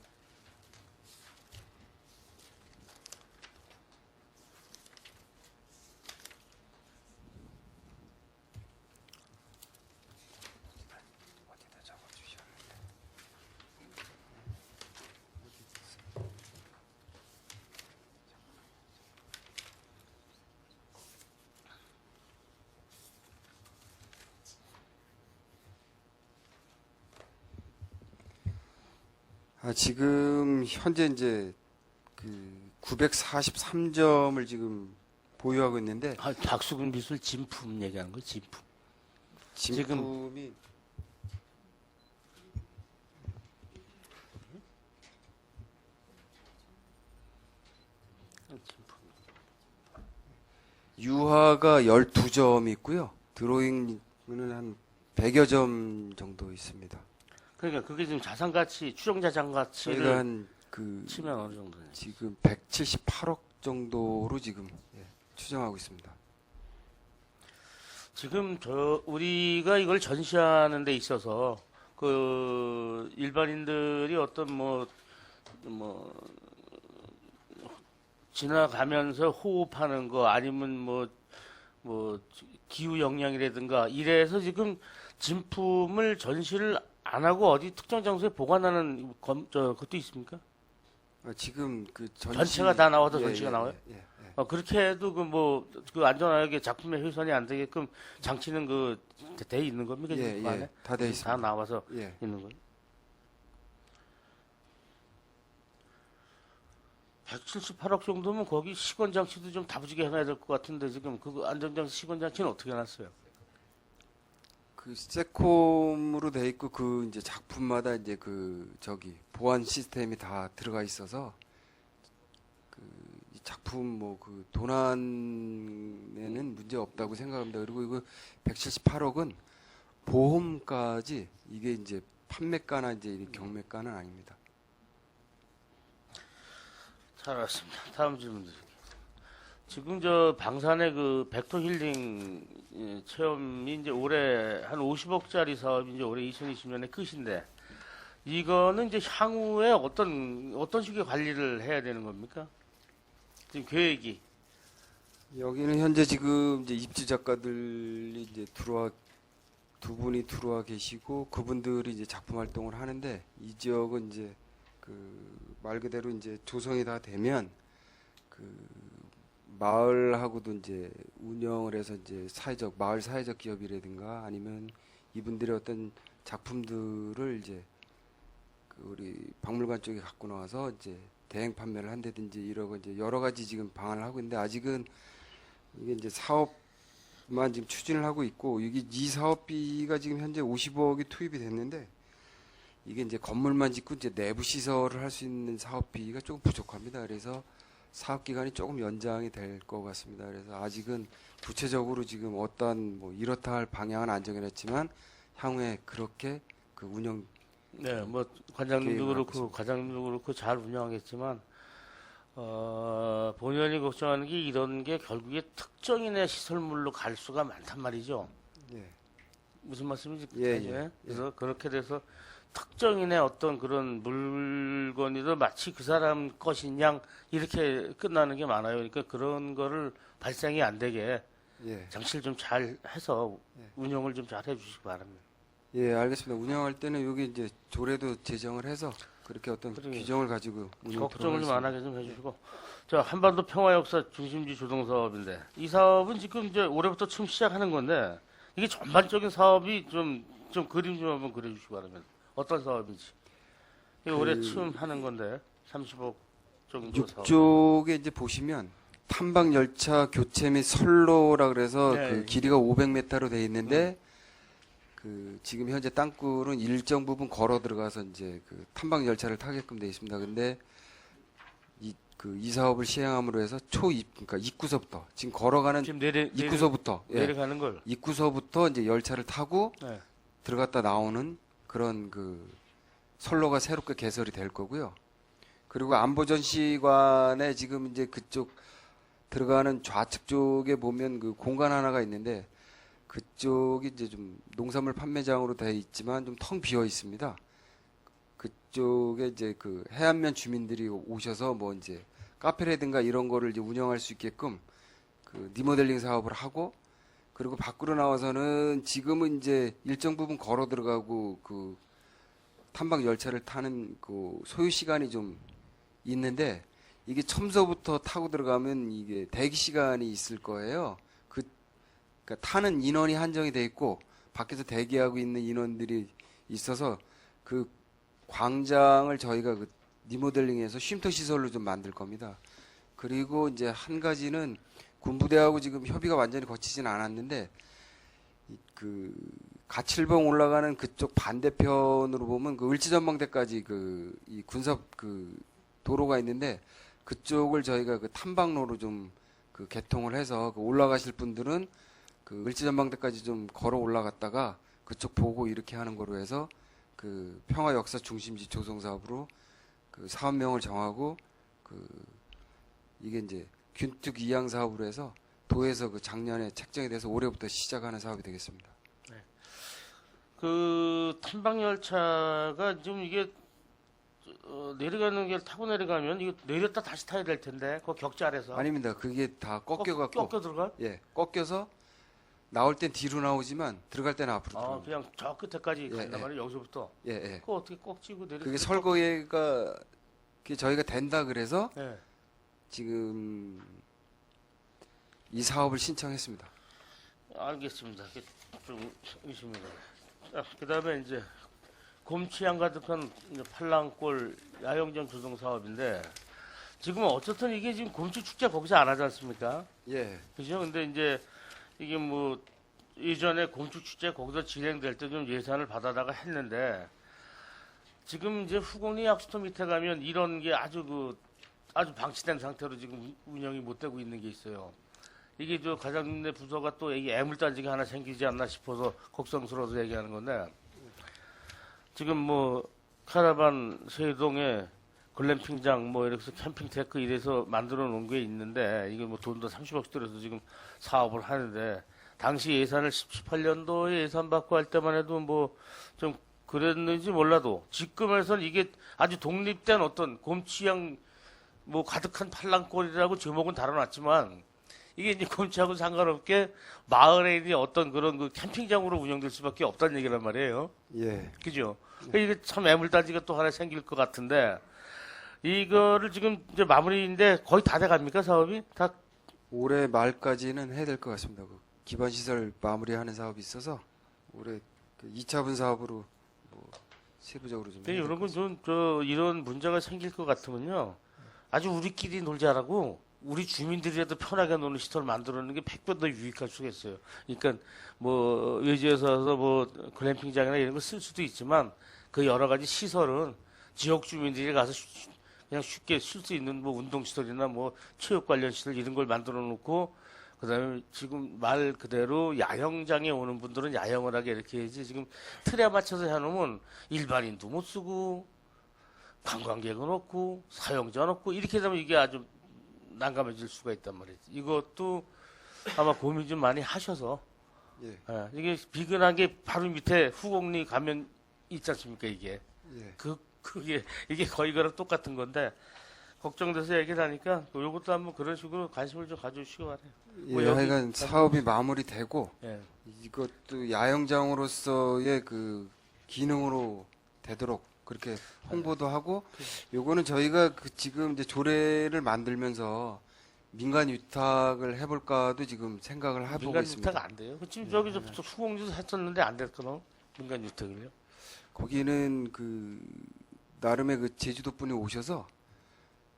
지금 현재 이제 그 943점을 지금 보유하고 있는데 아, 박수근 미술 진품 얘기하는 거예요. 진품. 진품이 진품. 유화가 12점 있고요. 드로잉은 한 100여 점 정도 있습니다. 그러니까 그게 지금 자산 가치, 추정 자산 저희가 가치를 한그 치면 어느 정도냐? 지금 178억 정도로 지금 추정하고 있습니다. 지금 우리가 이걸 전시하는 데 있어서 그 일반인들이 어떤 뭐 지나가면서 호흡하는 거 아니면 뭐 기후 영향이라든가 이래서 지금 진품을 전시를 안 하고 어디 특정 장소에 보관하는 것도 있습니까? 지금 그 전체가 다 나와도 전시가 나와요? 예. 그렇게 해도 그 안전하게 작품의 훼손이 안 되게끔 장치는 돼 있는 겁니까? 지금 그 안에? 다 돼 있습니다. 다 나와서 예. 있는 거예요? 178억 정도면 거기 시건 장치도 좀 다부지게 해놔야 될 것 같은데 지금 그 안전장치 시건 장치는 어떻게 해놨어요? 그 세콤으로 돼 있고 그 이제 작품마다 이제 보안 시스템이 다 들어가 있어서 이 작품 그 도난에는 문제 없다고 생각합니다. 그리고 이거 178억은 보험까지 이게 이제 판매가나 이제 이 경매가는 아닙니다. 잘 알았습니다. 다음 질문 드릴게요. 지금 저 방산의 그 벡터 힐링 체험이 이제 올해 한 50억짜리 사업이 이제 올해 2020년에 끝인데 이거는 이제 향후에 어떤 식의 관리를 해야 되는 겁니까? 지금 계획이. 여기는 현재 지금 이제 입주 작가들이 이제 두 분이 들어와 계시고 그분들이 이제 작품 활동을 하는데 이 지역은 이제 말 그대로 이제 조성이 다 되면 마을하고도 이제 운영을 해서 이제 마을 사회적 기업이라든가 아니면 이분들의 어떤 작품들을 이제 우리 박물관 쪽에 갖고 나와서 이제 대행 판매를 한다든지 이러고 이제 여러 가지 지금 방안을 하고 있는데 아직은 이게 이제 사업만 지금 추진을 하고 있고 이 사업비가 지금 현재 50억이 투입이 됐는데 이게 이제 건물만 짓고 이제 내부 시설을 할 수 있는 사업비가 조금 부족합니다. 그래서 사업 기간이 조금 연장이 될 것 같습니다. 그래서 아직은 구체적으로 지금 어떤 이렇다 할 방향은 안 정해놨지만 향후에 그렇게 운영 네, 관장님도 계획을 그렇고 과장님도 그렇고 잘 운영하겠지만 본연이 걱정하는 게 이런 게 결국에 특정인의 시설물로 갈 수가 많단 말이죠. 예. 무슨 말씀인지 예, 알죠? 예. 그래서 그렇게 돼서 특정인의 어떤 그런 물건이도 마치 그 사람 것인 양 이렇게 끝나는 게 많아요. 그러니까 그런 거를 발생이 안 되게 예. 장치를 좀 잘 해서 예. 운영을 좀 잘 해주시기 바랍니다. 예, 알겠습니다. 운영할 때는 여기 이제 조례도 제정을 해서 그렇게 어떤 그러게요. 규정을 가지고 운영 걱정을 좀 안 들어가겠습니다. 하게 좀 해주시고. 자, 한반도 평화역사 중심지 조성 사업인데 이 사업은 지금 이제 올해부터 처음 시작하는 건데 이게 전반적인 사업이 좀 그림 좀 한번 그려주시기 바랍니다. 어떤 사업인지. 이게 올해 처음 하는 건데 30억 정도 사업. 6쪽에 이제 보시면 탐방 열차 교체 및 선로라 그래서 네. 길이가 500m로 돼 있는데 지금 현재 땅굴은 일정 부분 걸어 들어가서 이제 탐방 열차를 타게끔 돼 있습니다. 근데 이 사업을 시행함으로 해서 그러니까 입구서부터 지금 걸어가는 지금 입구서부터 내려가는 걸. 입구서부터 이제 열차를 타고 네. 들어갔다 나오는 그런 선로가 새롭게 개설이 될 거고요. 그리고 안보전시관에 지금 이제 그쪽 들어가는 좌측 쪽에 보면 공간 하나가 있는데 그쪽이 이제 좀 농산물 판매장으로 되어 있지만 좀 텅 비어 있습니다. 그쪽에 이제 해안면 주민들이 오셔서 이제 카페라든가 이런 거를 이제 운영할 수 있게끔 리모델링 사업을 하고 그리고 밖으로 나와서는 지금은 이제 일정 부분 걸어 들어가고 탐방 열차를 타는 소요 시간이 좀 있는데 이게 첨서부터 타고 들어가면 이게 대기 시간이 있을 거예요. 그러니까 타는 인원이 한정이 돼 있고 밖에서 대기하고 있는 인원들이 있어서 광장을 저희가 그 리모델링해서 쉼터 시설로 좀 만들 겁니다. 그리고 이제 한 가지는 군부대하고 지금 협의가 완전히 거치진 않았는데 그 가칠봉 올라가는 그쪽 반대편으로 보면 그 을지전망대까지 그 이 군사 그 도로가 있는데 그쪽을 저희가 그 탐방로로 좀 그 개통을 해서 그 올라가실 분들은 그 을지전망대까지 좀 걸어 올라갔다가 그쪽 보고 이렇게 하는 거로 해서 그 평화 역사 중심지 조성 사업으로 그 사업명을 정하고 그 이게 이제 균특 이양 사업으로 해서 도에서 그 작년에 책정이 돼서 올해부터 시작하는 사업이 되겠습니다. 그 탐방 열차가 지금 이게 내려가는 길 타고 내려가면 이거 내렸다 다시 타야 될 텐데 그 격자 아래서 아닙니다. 그게 다 꺾여갖고 꺾여 들어가? 예, 꺾여서 나올 땐 뒤로 나오지만 들어갈 때는 앞으로 아 들어갑니다. 그냥 저 끝에까지 예, 간단 예. 말이에요. 여기서부터 예, 예. 그거 어떻게 꺾지고 내려? 그게 설거예가 그게 저희가 된다 그래서 예. 지금 이 사업을 신청했습니다. 알겠습니다. 그게 좀 의심이 가요. 자, 그다음에 이제 곰취향 가득한 이제 팔랑골 야영장 조성 사업인데 지금 어쨌든 이게 지금 곰취 축제 거기서 안 하지 않습니까? 예, 그죠? 근데 이제 이게 뭐 예전에 곰축 축제 거기서 진행될 때 좀 예산을 받아다가 했는데 지금 이제 후공리 약수터 밑에 가면 이런 게 아주 방치된 상태로 지금 운영이 못 되고 있는 게 있어요. 이게 저 과장님네 부서가 또 이 애물단지가 하나 생기지 않나 싶어서 걱정스러워서 얘기하는 건데 지금 뭐 카라반 세동에 글램핑장 뭐 이렇게 해서 캠핑 테크 이래서 만들어 놓은 게 있는데 이게 뭐 돈도 30억씩 들여서 지금 사업을 하는데 당시 예산을 18년도에 예산 받고 할 때만 해도 뭐 좀 그랬는지 몰라도 지금에서는 이게 아주 독립된 어떤 곰취향 뭐 가득한 팔랑골이라고 제목은 달아놨지만 이게 이제 곰취하고 상관없게 마을에 있는 어떤 그런 그 캠핑장으로 운영될 수밖에 없다는 얘기란 말이에요. 예. 그죠? 이게 참 애물단지가 또 하나 생길 것 같은데 이거를 지금 이제 마무리인데 거의 다 돼갑니까 사업이? 다 올해 말까지는 해야 될 것 같습니다. 그 기반 시설 마무리하는 사업이 있어서 올해 그 2차분 사업으로 뭐 세부적으로 좀. 근데 해야 될 이런 것 건 좀 이런 문제가 생길 것 같으면요. 아주 우리끼리 놀자라고 우리 주민들이라도 편하게 노는 시설을 만들어놓는 게 100배 더 유익할 수가 있어요. 그러니까 뭐 외지에서 와서 뭐 글램핑장이나 이런 거 쓸 수도 있지만 그 여러 가지 시설은 지역 주민들이 가서 그냥 쉽게 쓸 수 있는 뭐 운동시설이나 뭐 체육 관련 시설 이런 걸 만들어 놓고 그다음에 지금 말 그대로 야영장에 오는 분들은 야영을 하게 이렇게 해야지 지금 틀에 맞춰서 해놓으면 일반인도 못 쓰고 관광객은 없고 사용자는 없고 이렇게 되면 이게 아주 난감해질 수가 있단 말이지. 이것도 아마 고민 좀 많이 하셔서 예. 이게 비근하게 바로 밑에 후공리 가면 있지 않습니까 이게. 예. 그게 이게 거의 그랑 똑같은 건데 걱정돼서 얘기를 하니까 요것도 한번 그런 식으로 관심을 좀 가져주시기 바래요. 예, 뭐 여기 하여간 사업이 마무리되고 예. 이것도 야영장으로서의 그 기능으로 되도록 그렇게 홍보도 하고 요거는 저희가 그 지금 이제 조례를 만들면서 민간 위탁을 해볼까도 지금 생각을 해보고 민간 있습니다. 유탁 안 돼요. 지금 저기서 후공리도 했었는데 안 됐거든. 민간 유탁을요. 거기는 그 나름의 그 제주도 분이 오셔서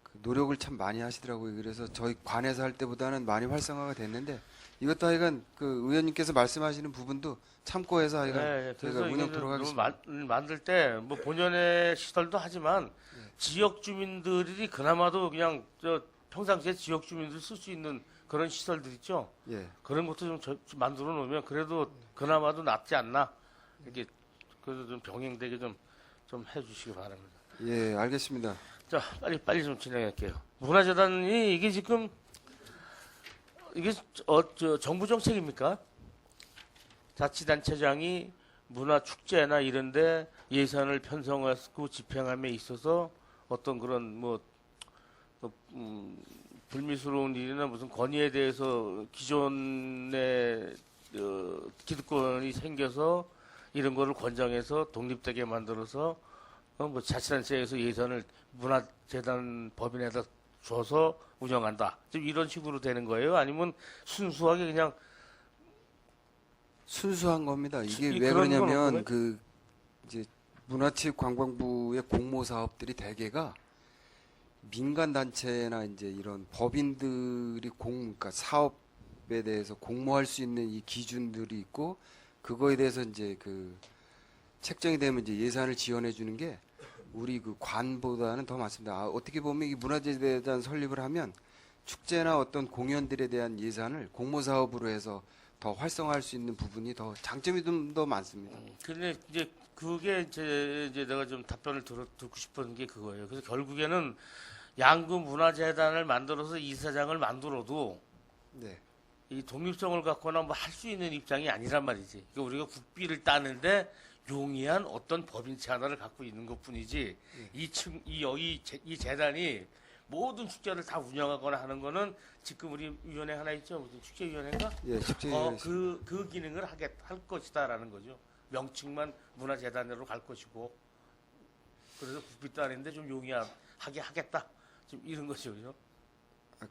그 노력을 참 많이 하시더라고요. 그래서 저희 관에서 할 때보다는 많이 활성화가 됐는데 이것도 하여간 그 의원님께서 말씀하시는 부분도 참고해서 하여간 네, 저희가 그래서 운영 이게 들어가겠습니다. 만들 때 뭐 본연의 시설도 하지만 지역 주민들이 그나마도 그냥 저 평상시에 지역 주민들 쓸 수 있는 그런 시설들 있죠. 예, 그런 것도 좀 만들어 놓으면 그래도 그나마도 낫지 않나 이렇게 그래도 좀 병행되게 좀 해주시기 바랍니다. 예, 알겠습니다. 자 빨리 좀 진행할게요. 문화재단이 이게 지금 이게 저 정부 정책입니까? 자치단체장이 문화축제나 이런데 예산을 편성하고 집행함에 있어서 어떤 그런 뭐 불미스러운 일이나 무슨 건의에 대해서 기존의 기득권이 생겨서 이런 거를 권장해서 독립되게 만들어서 뭐 자치단체에서 예산을 문화재단 법인에다 줘서 운영한다. 지금 이런 식으로 되는 거예요? 아니면 순수하게 그냥 순수한 겁니다. 이게 이 왜 그런 건 그러냐면 없고요? 그 이제 문화체육관광부의 공모 사업들이 대개가 민간 단체나 이제 이런 법인들이 그러니까 사업에 대해서 공모할 수 있는 이 기준들이 있고 그거에 대해서 이제 그 책정이 되면 이제 예산을 지원해 주는 게 우리 그 관보다는 더 많습니다. 어떻게 보면 이 문화재재단 설립을 하면 축제나 어떤 공연들에 대한 예산을 공모 사업으로 해서 더 활성화할 수 있는 부분이 더 장점이 좀 더 많습니다. 근데 이제 그게 이제 내가 좀 답변을 듣고 싶은 게 그거예요. 그래서 결국에는 양구 문화재단을 만들어서 이사장을 만들어도 네. 이 독립성을 갖거나 뭐 할 수 있는 입장이 아니란 말이지. 그러니까 우리가 국비를 따는데 용이한 어떤 법인체 하나를 갖고 있는 것뿐이지. 이 재단이 모든 축제를 다 운영하거나 하는 거는 지금 우리 위원회 하나 있죠. 무슨 축제위원회인가? 예, 축제위원회. 그 기능을 할 것이다라는 거죠. 명칭만 문화재단으로 갈 것이고. 그래서 국비 따는데 좀 용이하게 하겠다. 좀 이런 거죠. 그죠?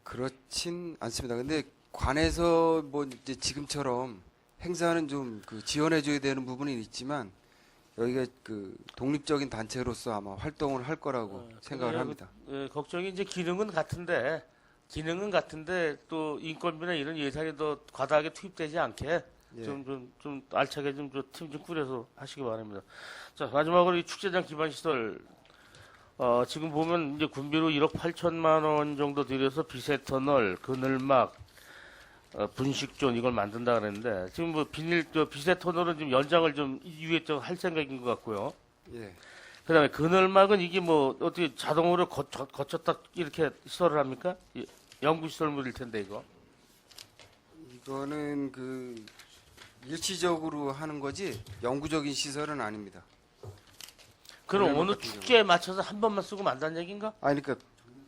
그렇진 않습니다. 근데 관에서 뭐 이제 지금처럼 행사는 좀 그 지원해줘야 되는 부분이 있지만 여기가 그 독립적인 단체로서 아마 활동을 할 거라고 생각을 합니다. 걱정이 이제 기능은 같은데 또 인건비나 이런 예산이 더 과다하게 투입되지 않게 예. 좀 알차게 좀 팀 좀 꾸려서 하시기 바랍니다. 자, 마지막으로 이 축제장 기반 시설 지금 보면 이제 군비로 1억 8천만 원 정도 들여서 비세터널, 그늘막, 분식존 이걸 만든다 그랬는데 지금 뭐 비세터널은 지금 연장을 좀 이후에 좀 할 생각인 것 같고요. 예. 그다음에 그늘막은 이게 뭐 어떻게 자동으로 거쳤다 이렇게 시설을 합니까? 연구 시설물일 텐데 이거. 이거는 그 일시적으로 하는 거지 영구적인 시설은 아닙니다. 그럼 그늘막 어느 같은 축제에 맞춰서 한 번만 쓰고 만다는 얘기인가? 그러니까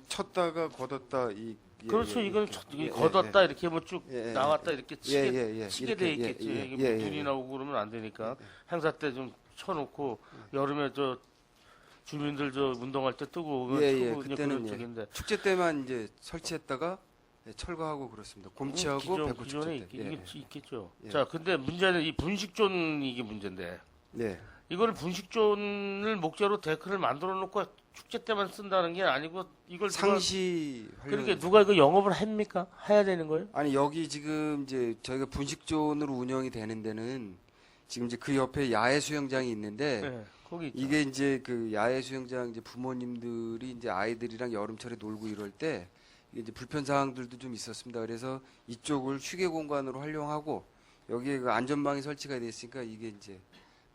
쳤다가 걷었다 그렇죠. 이건 예, 걷었다 이렇게 뭐 쭉 예, 예, 나왔다 이렇게 치게 이렇게, 돼 있겠지. 이게 뭐 눈이 나오고 그러면 안 되니까 행사 때 좀 쳐놓고 여름에 저 주민들 저 운동할 때 뜨고 오면 켜고 이제 그때는 그런 쪽인데 축제 때만 이제 설치했다가 철거하고 그렇습니다. 곰치하고 백호 기존에 축제 때. 있겠죠. 예. 자, 근데 문제는 이 분식존 이게 문제인데 네. 이걸 분식존을 목재로 데크를 만들어 놓고 축제 때만 쓴다는 게 아니고 이걸 상시 그러니까 누가 이거 영업을 합니까? 해야 되는 거예요? 아니 여기 지금 이제 저희가 분식존으로 운영이 되는 데는 지금 이제 그 옆에 야외 수영장이 있는데 네, 거기 있죠. 이게 이제 그 야외 수영장 이제 부모님들이 이제 아이들이랑 여름철에 놀고 이럴 때 이게 이제 불편 사항들도 좀 있었습니다. 그래서 이쪽을 휴게 공간으로 활용하고 여기에 그 안전망이 설치가 돼 있으니까 이게 이제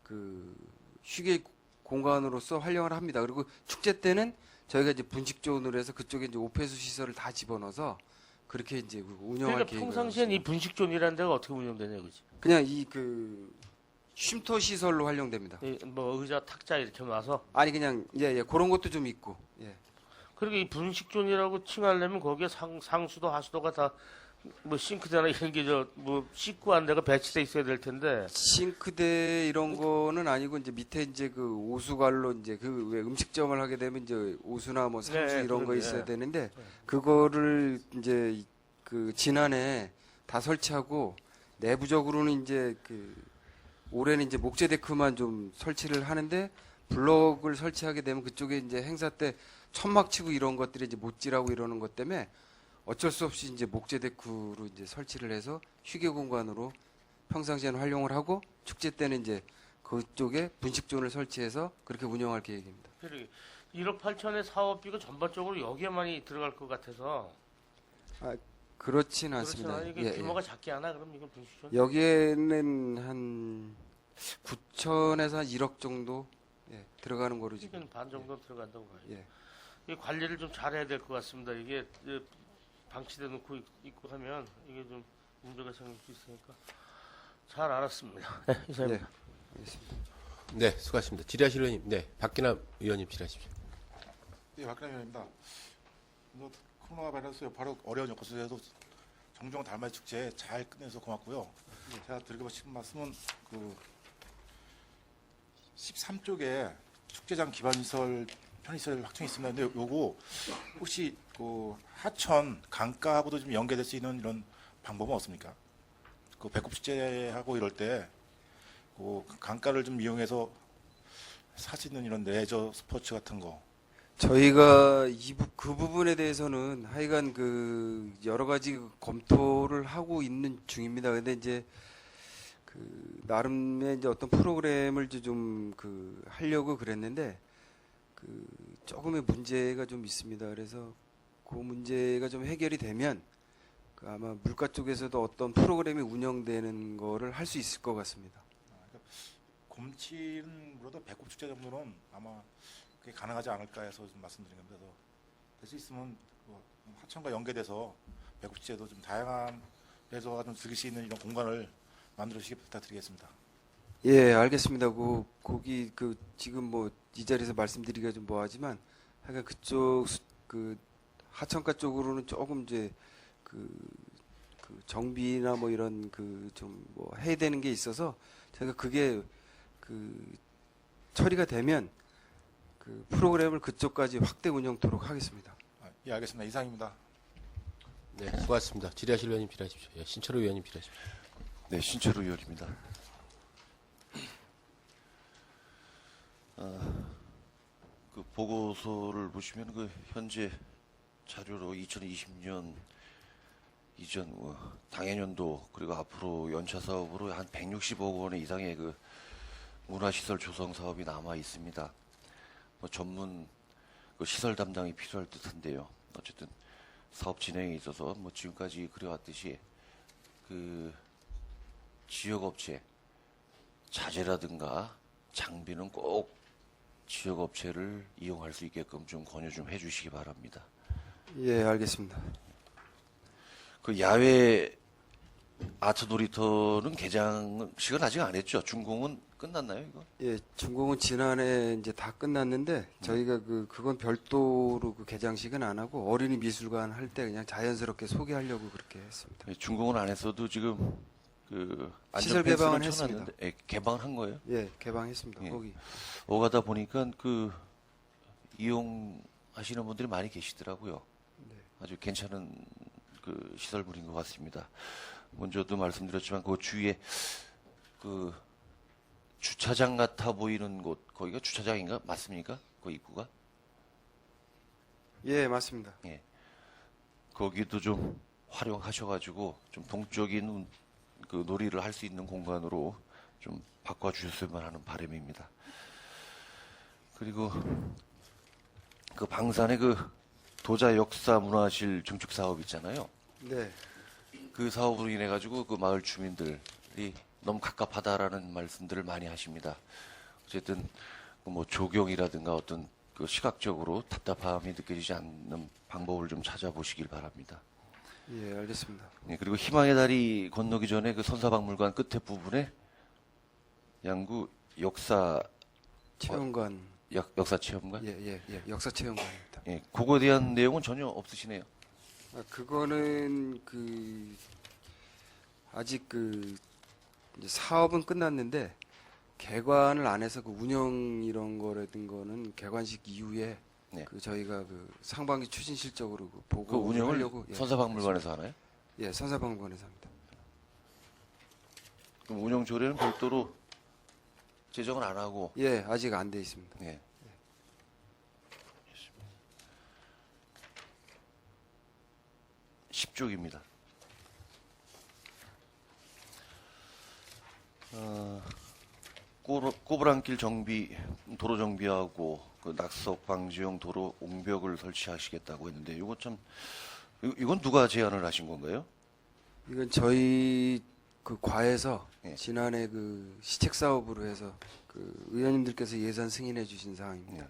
그 휴게 공간으로서 활용을 합니다. 그리고 축제 때는 저희가 이제 분식존으로 해서 그쪽에 이제 오폐수 시설을 다 집어넣어서 그렇게 이제 운영할 그러니까 계획을 평상시엔 하고 이 분식존이라는 데가 어떻게 운영되냐 그지? 그냥 이 그 쉼터 시설로 활용됩니다. 뭐 의자 탁자 이렇게 놔서 아니 그냥 예 그런 것도 좀 있고 예. 그리고 이 분식존이라고 칭하려면 거기에 상수도 하수도가 다 뭐 싱크대나 이런 게 저 뭐 씻고 한 데가 배치돼 있어야 될 텐데 싱크대 이런 거는 아니고 이제 밑에 이제 그 오수관로 이제 그 왜 음식점을 하게 되면 이제 오수나 뭐 상수 네, 이런 거 그러네. 있어야 되는데 그거를 이제 그 지난해 다 설치하고 내부적으로는 이제 그 올해는 이제 목재 데크만 좀 설치를 하는데 블럭을 설치하게 되면 그쪽에 이제 행사 때 천막 치고 이런 것들이 이제 못지라고 이러는 것 때문에 어쩔 수 없이 이제 목재 데크로 이제 설치를 해서 휴게 공간으로 평상시에는 활용을 하고 축제 때는 이제 그쪽에 분식존을 설치해서 그렇게 운영할 계획입니다. 그리고 1억 8천의 사업비가 전반적으로 여기에만이 들어갈 것 같아서 그렇진 않습니다. 그렇잖아요. 이게 규모가 작게 하나 그럼 이건 분식존? 여기에는 한 9천에서 한 1억 정도 들어가는 거로 지금. 이건 반 정도 들어간다고 봐요. 예. 이 관리를 좀 잘해야 될 것 같습니다. 이게 방치돼 놓고 있고 하면 이게 좀 문제가 생길 수 있으니까 잘 알았습니다. 네, 이상입니다. 예. 알겠습니다. 네, 수고하셨습니다. 질의하실 의원님, 네, 박기남 의원님 질의하십시오. 예, 박근혜 의원입니다. 코로나 바이러스 여파로 어려운 여건 속에서도 정종 달맞이 축제 잘 끝내서 고맙고요. 제가 드리고 싶은 말씀은 그 13쪽에 축제장 기반시설 편의시설 확충이 있습니다. 근데 요거 혹시 그 하천 강가하고도 좀 연계될 수 있는 이런 방법은 없습니까? 그 배꼽 축제하고 이럴 때 그 강가를 좀 이용해서 사진은 이런 레저 스포츠 같은 거. 저희가 그 부분에 대해서는 하여간 그 여러 가지 검토를 하고 있는 중입니다. 근데 이제 그 나름의 이제 어떤 프로그램을 좀 그 하려고 그랬는데 그 조금의 문제가 좀 있습니다. 그래서 그 문제가 좀 해결이 되면 그 아마 물가 쪽에서도 어떤 프로그램이 운영되는 거를 할 수 있을 것 같습니다. 곰치는 물어도 배꼽 축제 정도는 아마 그게 가능하지 않을까 해서 좀 말씀드린 겁니다. 그래서 될 수 있으면 뭐 하천과 연계돼서 배꼽 축제도 좀 다양한 레저가 좀 즐길 수 있는 이런 공간을 만들어 주시기 부탁드리겠습니다. 예, 알겠습니다. 거기 지금 뭐 이 자리에서 말씀드리기가 좀 뭐하지만 하여간 그쪽 그 하천가 쪽으로는 조금 이제 그 정비나 뭐 이런 그 좀 뭐 해야 되는 게 있어서 제가 그게 그 처리가 되면 그 프로그램을 그쪽까지 확대 운영토록 하겠습니다. 예, 알겠습니다. 이상입니다. 네, 수고하셨습니다. 질의하실 의원님 필요하십시오. 예, 신철호 의원님 필요하십시오. 네, 신철우 의원입니다. 그 보고서를 보시면 그 현재 자료로 2020년 이전 당해년도 그리고 앞으로 연차 사업으로 한 160억 원 이상의 그 문화시설 조성 사업이 남아 있습니다. 뭐 전문 그 시설 담당이 필요할 듯한데요. 어쨌든 사업 진행에 있어서 뭐 지금까지 그래왔듯이 그 지역업체 자재라든가 장비는 꼭 지역업체를 이용할 수 있게끔 좀 권유 좀 해주시기 바랍니다. 예, 알겠습니다. 그 야외 아트 놀이터는 개장식은 아직 안 했죠? 준공은 끝났나요, 이거? 예, 준공은 지난해 이제 다 끝났는데 저희가 그건 별도로 그 개장식은 안 하고 어린이 미술관 할 때 그냥 자연스럽게 소개하려고 그렇게 했습니다. 예, 준공은 안 했어도 지금 그 시설 안전 개방은 펜스는 했습니다. 쳐놨는데, 예, 개방을 한 거예요? 예, 개방했습니다. 예. 거기. 오가다 보니까 그 이용하시는 분들이 많이 계시더라고요. 네. 아주 괜찮은 그 시설물인 것 같습니다. 먼저도 말씀드렸지만 그 주위에 그 주차장 같아 보이는 곳 거기가 주차장인가 맞습니까? 그 입구가 예, 맞습니다. 거기도 좀 활용하셔가지고 좀 동적인 그 놀이를 할 수 있는 공간으로 좀 바꿔주셨으면 하는 바람입니다. 그리고 그 방산의 그 도자 역사 문화실 증축 사업 있잖아요. 네. 그 사업으로 인해 가지고 그 마을 주민들이 너무 갑갑하다라는 말씀들을 많이 하십니다. 어쨌든 뭐 조경이라든가 어떤 그 시각적으로 답답함이 느껴지지 않는 방법을 좀 찾아보시길 바랍니다. 예, 알겠습니다. 예, 그리고 희망의 다리 건너기 전에 그 선사박물관 끝에 부분에 양구 역사 체험관. 역사 체험관? 예, 역사 체험관입니다. 예, 그거에 대한 내용은 전혀 없으시네요. 그거는 아직 이제 사업은 끝났는데 개관을 안 해서 그 운영 이런 거라든 거는 개관식 이후에 네. 저희가 상반기 추진실적으로 그 보고 운영을 하려고 선사박물관에서 하나요? 예, 선사박물관에서 합니다. 그럼 운영 조례는 별도로 제정을 안 하고 예, 아직 안 돼 있습니다. 예. 10쪽입니다. 꼬부랑길 정비, 도로 정비하고 그 낙석 방지용 도로 옹벽을 설치하시겠다고 했는데 이건 누가 제안을 하신 건가요? 이건 저희 과에서 예. 지난해 시책 사업으로 해서 의원님들께서 예산 승인해 주신 사항입니다.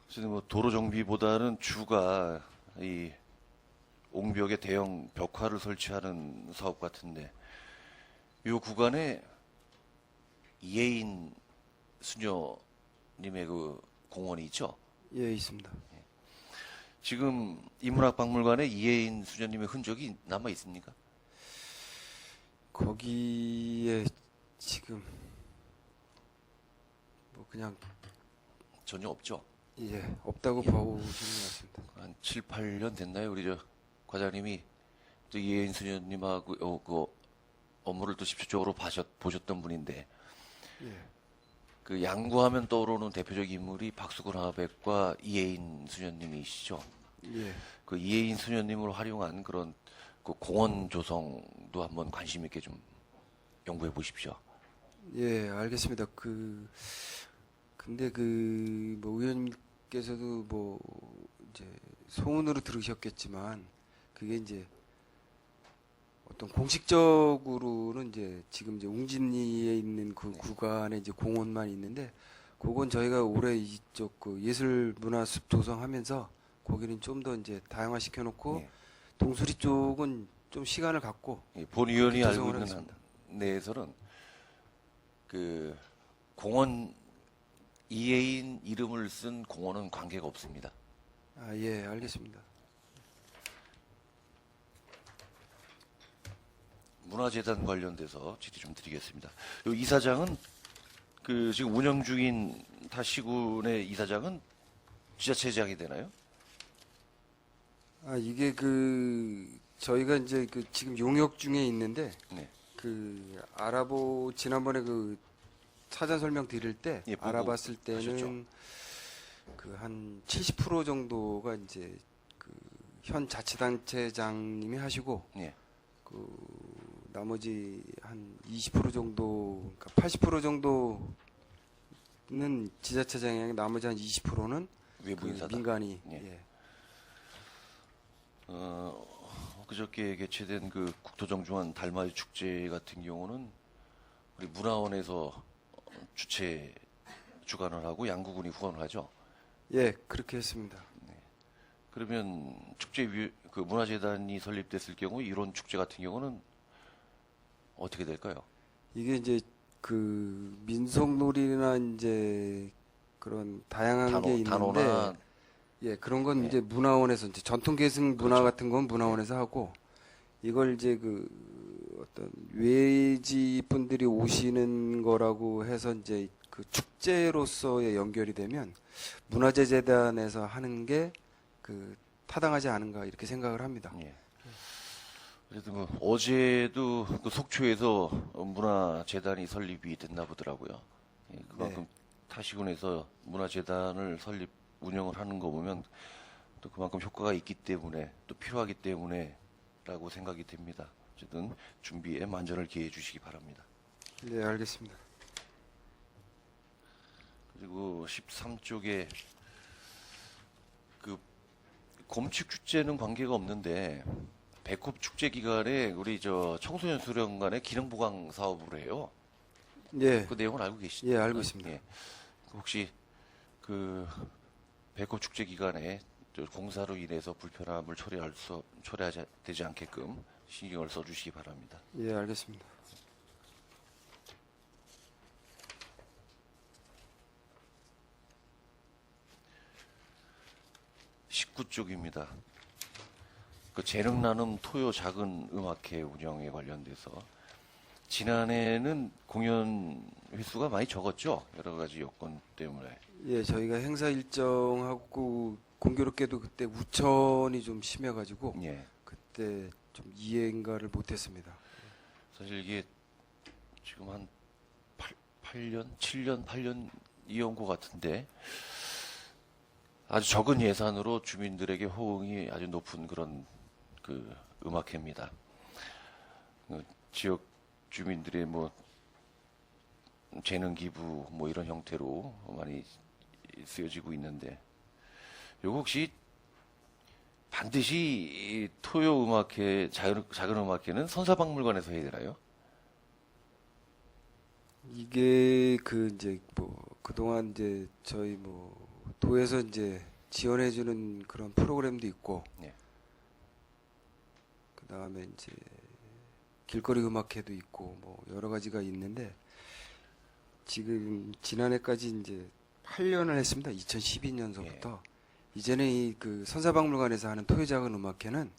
어쨌든 뭐 도로 정비보다는 주가 이 옹벽에 대형 벽화를 설치하는 사업 같은데 이 구간에 이혜인 수녀님의 그 공원이 있죠? 예, 있습니다. 지금 인문학박물관에 이혜인 수녀님의 흔적이 남아 있습니까? 거기에 지금 그냥 전혀 없죠. 예, 없다고 보시는 것 같습니다. 한 7, 8년 됐나요? 우리 과장님이 또 이혜인 수녀님하고 그 업무를 또 집중적으로 보셨던 분인데 예. 그 양구하면 떠오르는 대표적 인물이 박수근 하백과 이혜인 수녀님이시죠. 예. 그 이혜인 수녀님을 활용한 그런 그 공원 조성도 한번 관심 있게 좀 연구해 보십시오. 예, 알겠습니다. 근데 뭐 의원님께서도 뭐 이제 소문으로 들으셨겠지만 그게 이제 어떤 공식적으로는 이제 지금 이제 웅진리에 있는 그 구간에 이제 공원만 있는데 그건 저희가 올해 이쪽 그 예술문화숲 조성하면서 거기는 좀 더 이제 다양화시켜 놓고 네. 동수리 쪽은 좀 시간을 갖고 예, 본 의원이 그렇게 알고 조성을 있는 하겠습니다. 한 내에서는 그 공원 이혜인 이름을 쓴 공원은 관계가 없습니다. 아, 예, 알겠습니다. 문화재단 관련돼서 질의 좀 드리겠습니다. 요 이사장은 그 지금 운영 중인 타시군의 이사장은 지자체장이 되나요? 아, 이게 저희가 이제 지금 용역 중에 있는데 네. 지난번에 사전 설명 드릴 때 예, 보고 알아봤을 때는 하셨죠? 한 70% 정도가 이제 현 자치단체장님이 하시고 예. 나머지 한 20% 정도, 그러니까 80% 정도는 지자체장이 아니라 나머지 한 20%는 외부 인사다. 민간이. 예. 예. 그저께 개최된 그 국토정중앙 달맞이 축제 같은 경우는 우리 문화원에서 주관을 하고 양구군이 후원을 하죠. 예, 그렇게 했습니다. 그러면 그 문화재단이 설립됐을 경우 이런 축제 같은 경우는 어떻게 될까요? 이게 이제 민속놀이나 이제 그런 다양한 게 있는데 단오나 예, 그런 건 예. 이제 문화원에서 이제 전통 계승 문화 그렇죠. 같은 건 문화원에서 하고 이걸 이제 어떤 외지 분들이 오시는 거라고 해서 이제 축제로서의 연결이 되면 문화재재단에서 하는 게 타당하지 않은가 이렇게 생각을 합니다. 예. 그래도 뭐 어제도 그 속초에서 문화재단이 설립이 됐나 보더라고요. 예, 그만큼 타시군에서 문화재단을 운영을 하는 거 보면 또 그만큼 효과가 있기 때문에 또 필요하기 때문에라고 생각이 됩니다. 어쨌든 준비에 만전을 기해 주시기 바랍니다. 네, 알겠습니다. 그리고 13쪽에 그 곰축 축제는 관계가 없는데 배꼽 축제 기간에 우리 청소년 수련관에 기능 보강 사업을 해요. 예, 그 내용을 알고 계시죠? 예, 알고 있습니다. 예. 혹시 배꼽 축제 기간에 공사로 인해서 불편함을 초래하지 되지 않게끔 신경을 써주시기 바랍니다. 예, 알겠습니다. (19쪽입니다) 그 재능 나눔 토요 작은 음악회 운영에 관련돼서 지난해는 공연 횟수가 많이 적었죠. 여러 가지 여건 때문에. 예, 저희가 행사 일정하고 공교롭게도 그때 우천이 좀 심해가지고 예. 그때 좀 이행가를 못했습니다. 사실 이게 지금 한 7년 이은 것 같은데 아주 적은 예산으로 주민들에게 호응이 아주 높은 그런 음악회입니다. 지역 주민들의 재능 기부 이런 형태로 많이 쓰여지고 있는데 요거 혹시 반드시 이 토요 음악회 작은 음악회는 선사박물관에서 해야 되나요? 이게 그동안 이제 저희 도에서 이제 지원해주는 그런 프로그램도 있고, 네. 그 다음에 이제 길거리 음악회도 있고, 여러 가지가 있는데, 지금 지난해까지 이제 8년을 했습니다. 2012년서부터. 이제는 선사박물관에서 하는 토요작은 음악회는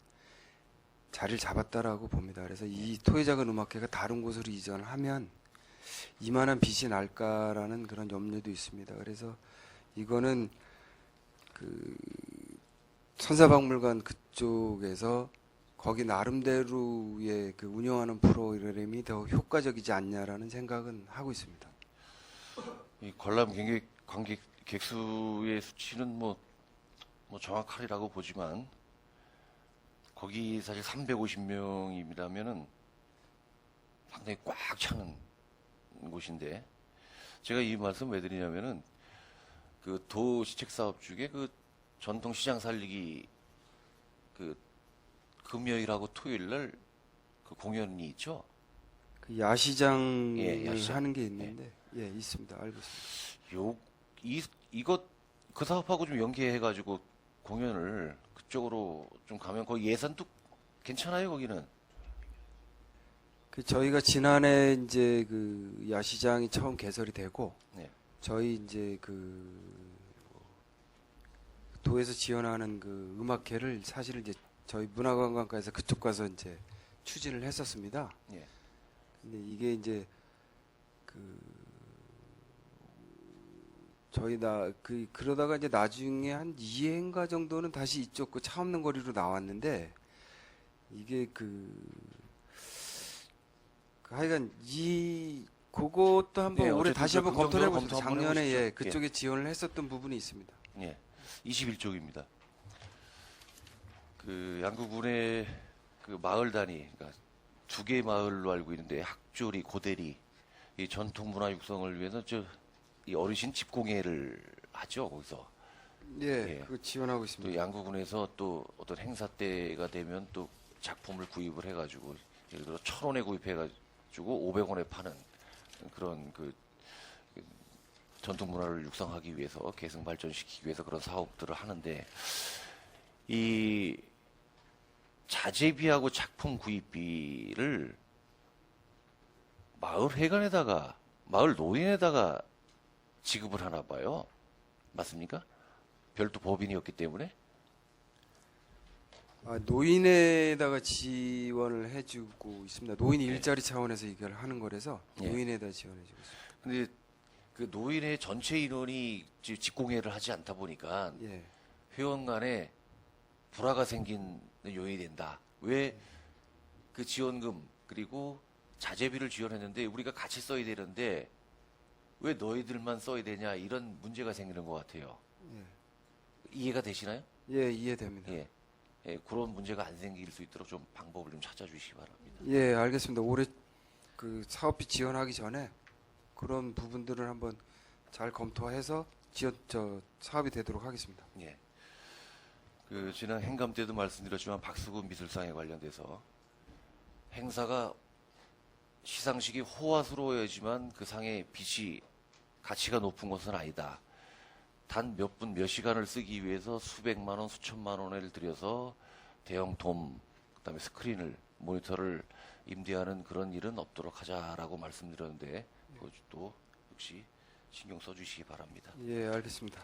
자리를 잡았다라고 봅니다. 그래서 이 토요작은 음악회가 다른 곳으로 이전을 하면 이만한 빚이 날까라는 그런 염려도 있습니다. 그래서 이거는 선사박물관 그쪽에서 거기 나름대로의 운영하는 프로그램이 더 효과적이지 않냐라는 생각은 하고 있습니다. 이 관람 관객 객수의 수치는 뭐 정확하리라고 보지만 거기 사실 350명이라면은 상당히 꽉 차는 곳인데 제가 이 말씀 왜 드리냐면은 그 도시책 사업 중에 그 전통 시장 살리기 그 금요일하고 토요일 날 그 공연이 있죠. 그 야시장을 예, 야시장. 하는 게 있는데 예, 있습니다. 알고 있습니다. 이것 그 사업하고 좀 연계해가지고 공연을 그쪽으로 좀 가면 거기 예산도 괜찮아요 거기는. 그 저희가 지난해 이제 그 야시장이 처음 개설이 되고 네. 저희 이제 그 도에서 지원하는 그 음악회를 사실은 이제 저희 문화관광과에서 그쪽 가서 이제 추진을 했었습니다. 예. 근데 이게 이제 그 저희 그러다가 이제 나중에 한 2회인가 정도는 다시 이쪽 그 차 없는 거리로 나왔는데 이게 하여간 그것도 한번 예, 올해 어쨌든 다시 한번 긍정적으로 검토를 해보죠. 검토 한번 작년에 해보시죠. 예, 그쪽에 지원을 했었던 부분이 있습니다. 예. 21쪽입니다. 그 양구군의 그 마을 단위, 그러니까 두 개의 마을로 알고 있는데 학조리, 고대리 이 전통 문화 육성을 위해서 이 어르신 집공예를 하죠 거기서. 예, 예. 그거 지원하고 또 있습니다. 양구군에서 또 어떤 행사 때가 되면 또 작품을 구입을 해가지고 예를 들어 1,000원에 구입해가지고 500원에 파는 그런 그 전통 문화를 육성하기 위해서 계승 발전시키기 위해서 그런 사업들을 하는데 이 자재비하고 작품 구입비를 마을 회관에다가 마을 노인에다가 지급을 하나 봐요. 맞습니까? 별도 법인이었기 때문에. 노인에다가 지원을 해주고 있습니다. 노인 예. 일자리 차원에서 이걸 하는 거라서 예. 노인에다 지원해주고 있습니다. 근데 그 노인의 전체 인원이 직공예를 하지 않다 보니까 예. 회원 간에 불화가 생기는 요인이 된다. 왜 그 지원금 그리고 자재비를 지원했는데 우리가 같이 써야 되는데 왜 너희들만 써야 되냐 이런 문제가 생기는 것 같아요. 이해가 되시나요? 예, 이해됩니다. 예. 예, 그런 문제가 안 생길 수 있도록 좀 방법을 좀 찾아주시기 바랍니다. 예, 알겠습니다. 올해 그 사업비 지원하기 전에 그런 부분들을 한번 잘 검토해서 사업이 되도록 하겠습니다. 예. 그 지난 행감 때도 말씀드렸지만 박수근 미술상에 관련돼서 행사가 시상식이 호화스러워야지만 그 상의 빛이 가치가 높은 것은 아니다. 단 몇 분 몇 시간을 쓰기 위해서 수백만 원, 수천만 원을 들여서 대형 돔, 그다음에 스크린을 모니터를 임대하는 그런 일은 없도록 하자라고 말씀드렸는데 그것도 역시 신경 써주시기 바랍니다. 예, 알겠습니다.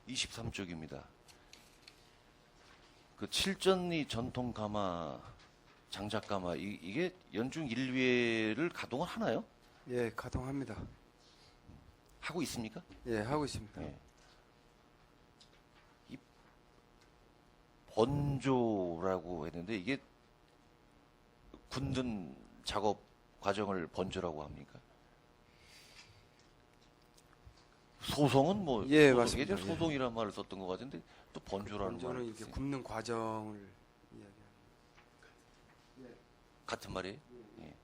23쪽입니다. 그 칠전리 전통 가마, 장작 가마 이게 연중 1회를 가동을 하나요? 예, 가동합니다. 하고 있습니까? 예, 하고 있습니다. 예. 이 번조라고 했는데 이게 군든 작업 과정을 번조라고 합니까? 소송은 뭐 예, 소송, 맞습니다. 예전에 소송이라는 말을 썼던 것 같은데 또 번조라는 먼저는 말을 이렇게 쓰- 굽는 과정을 이야기합니다. 같은 말이에요. 예.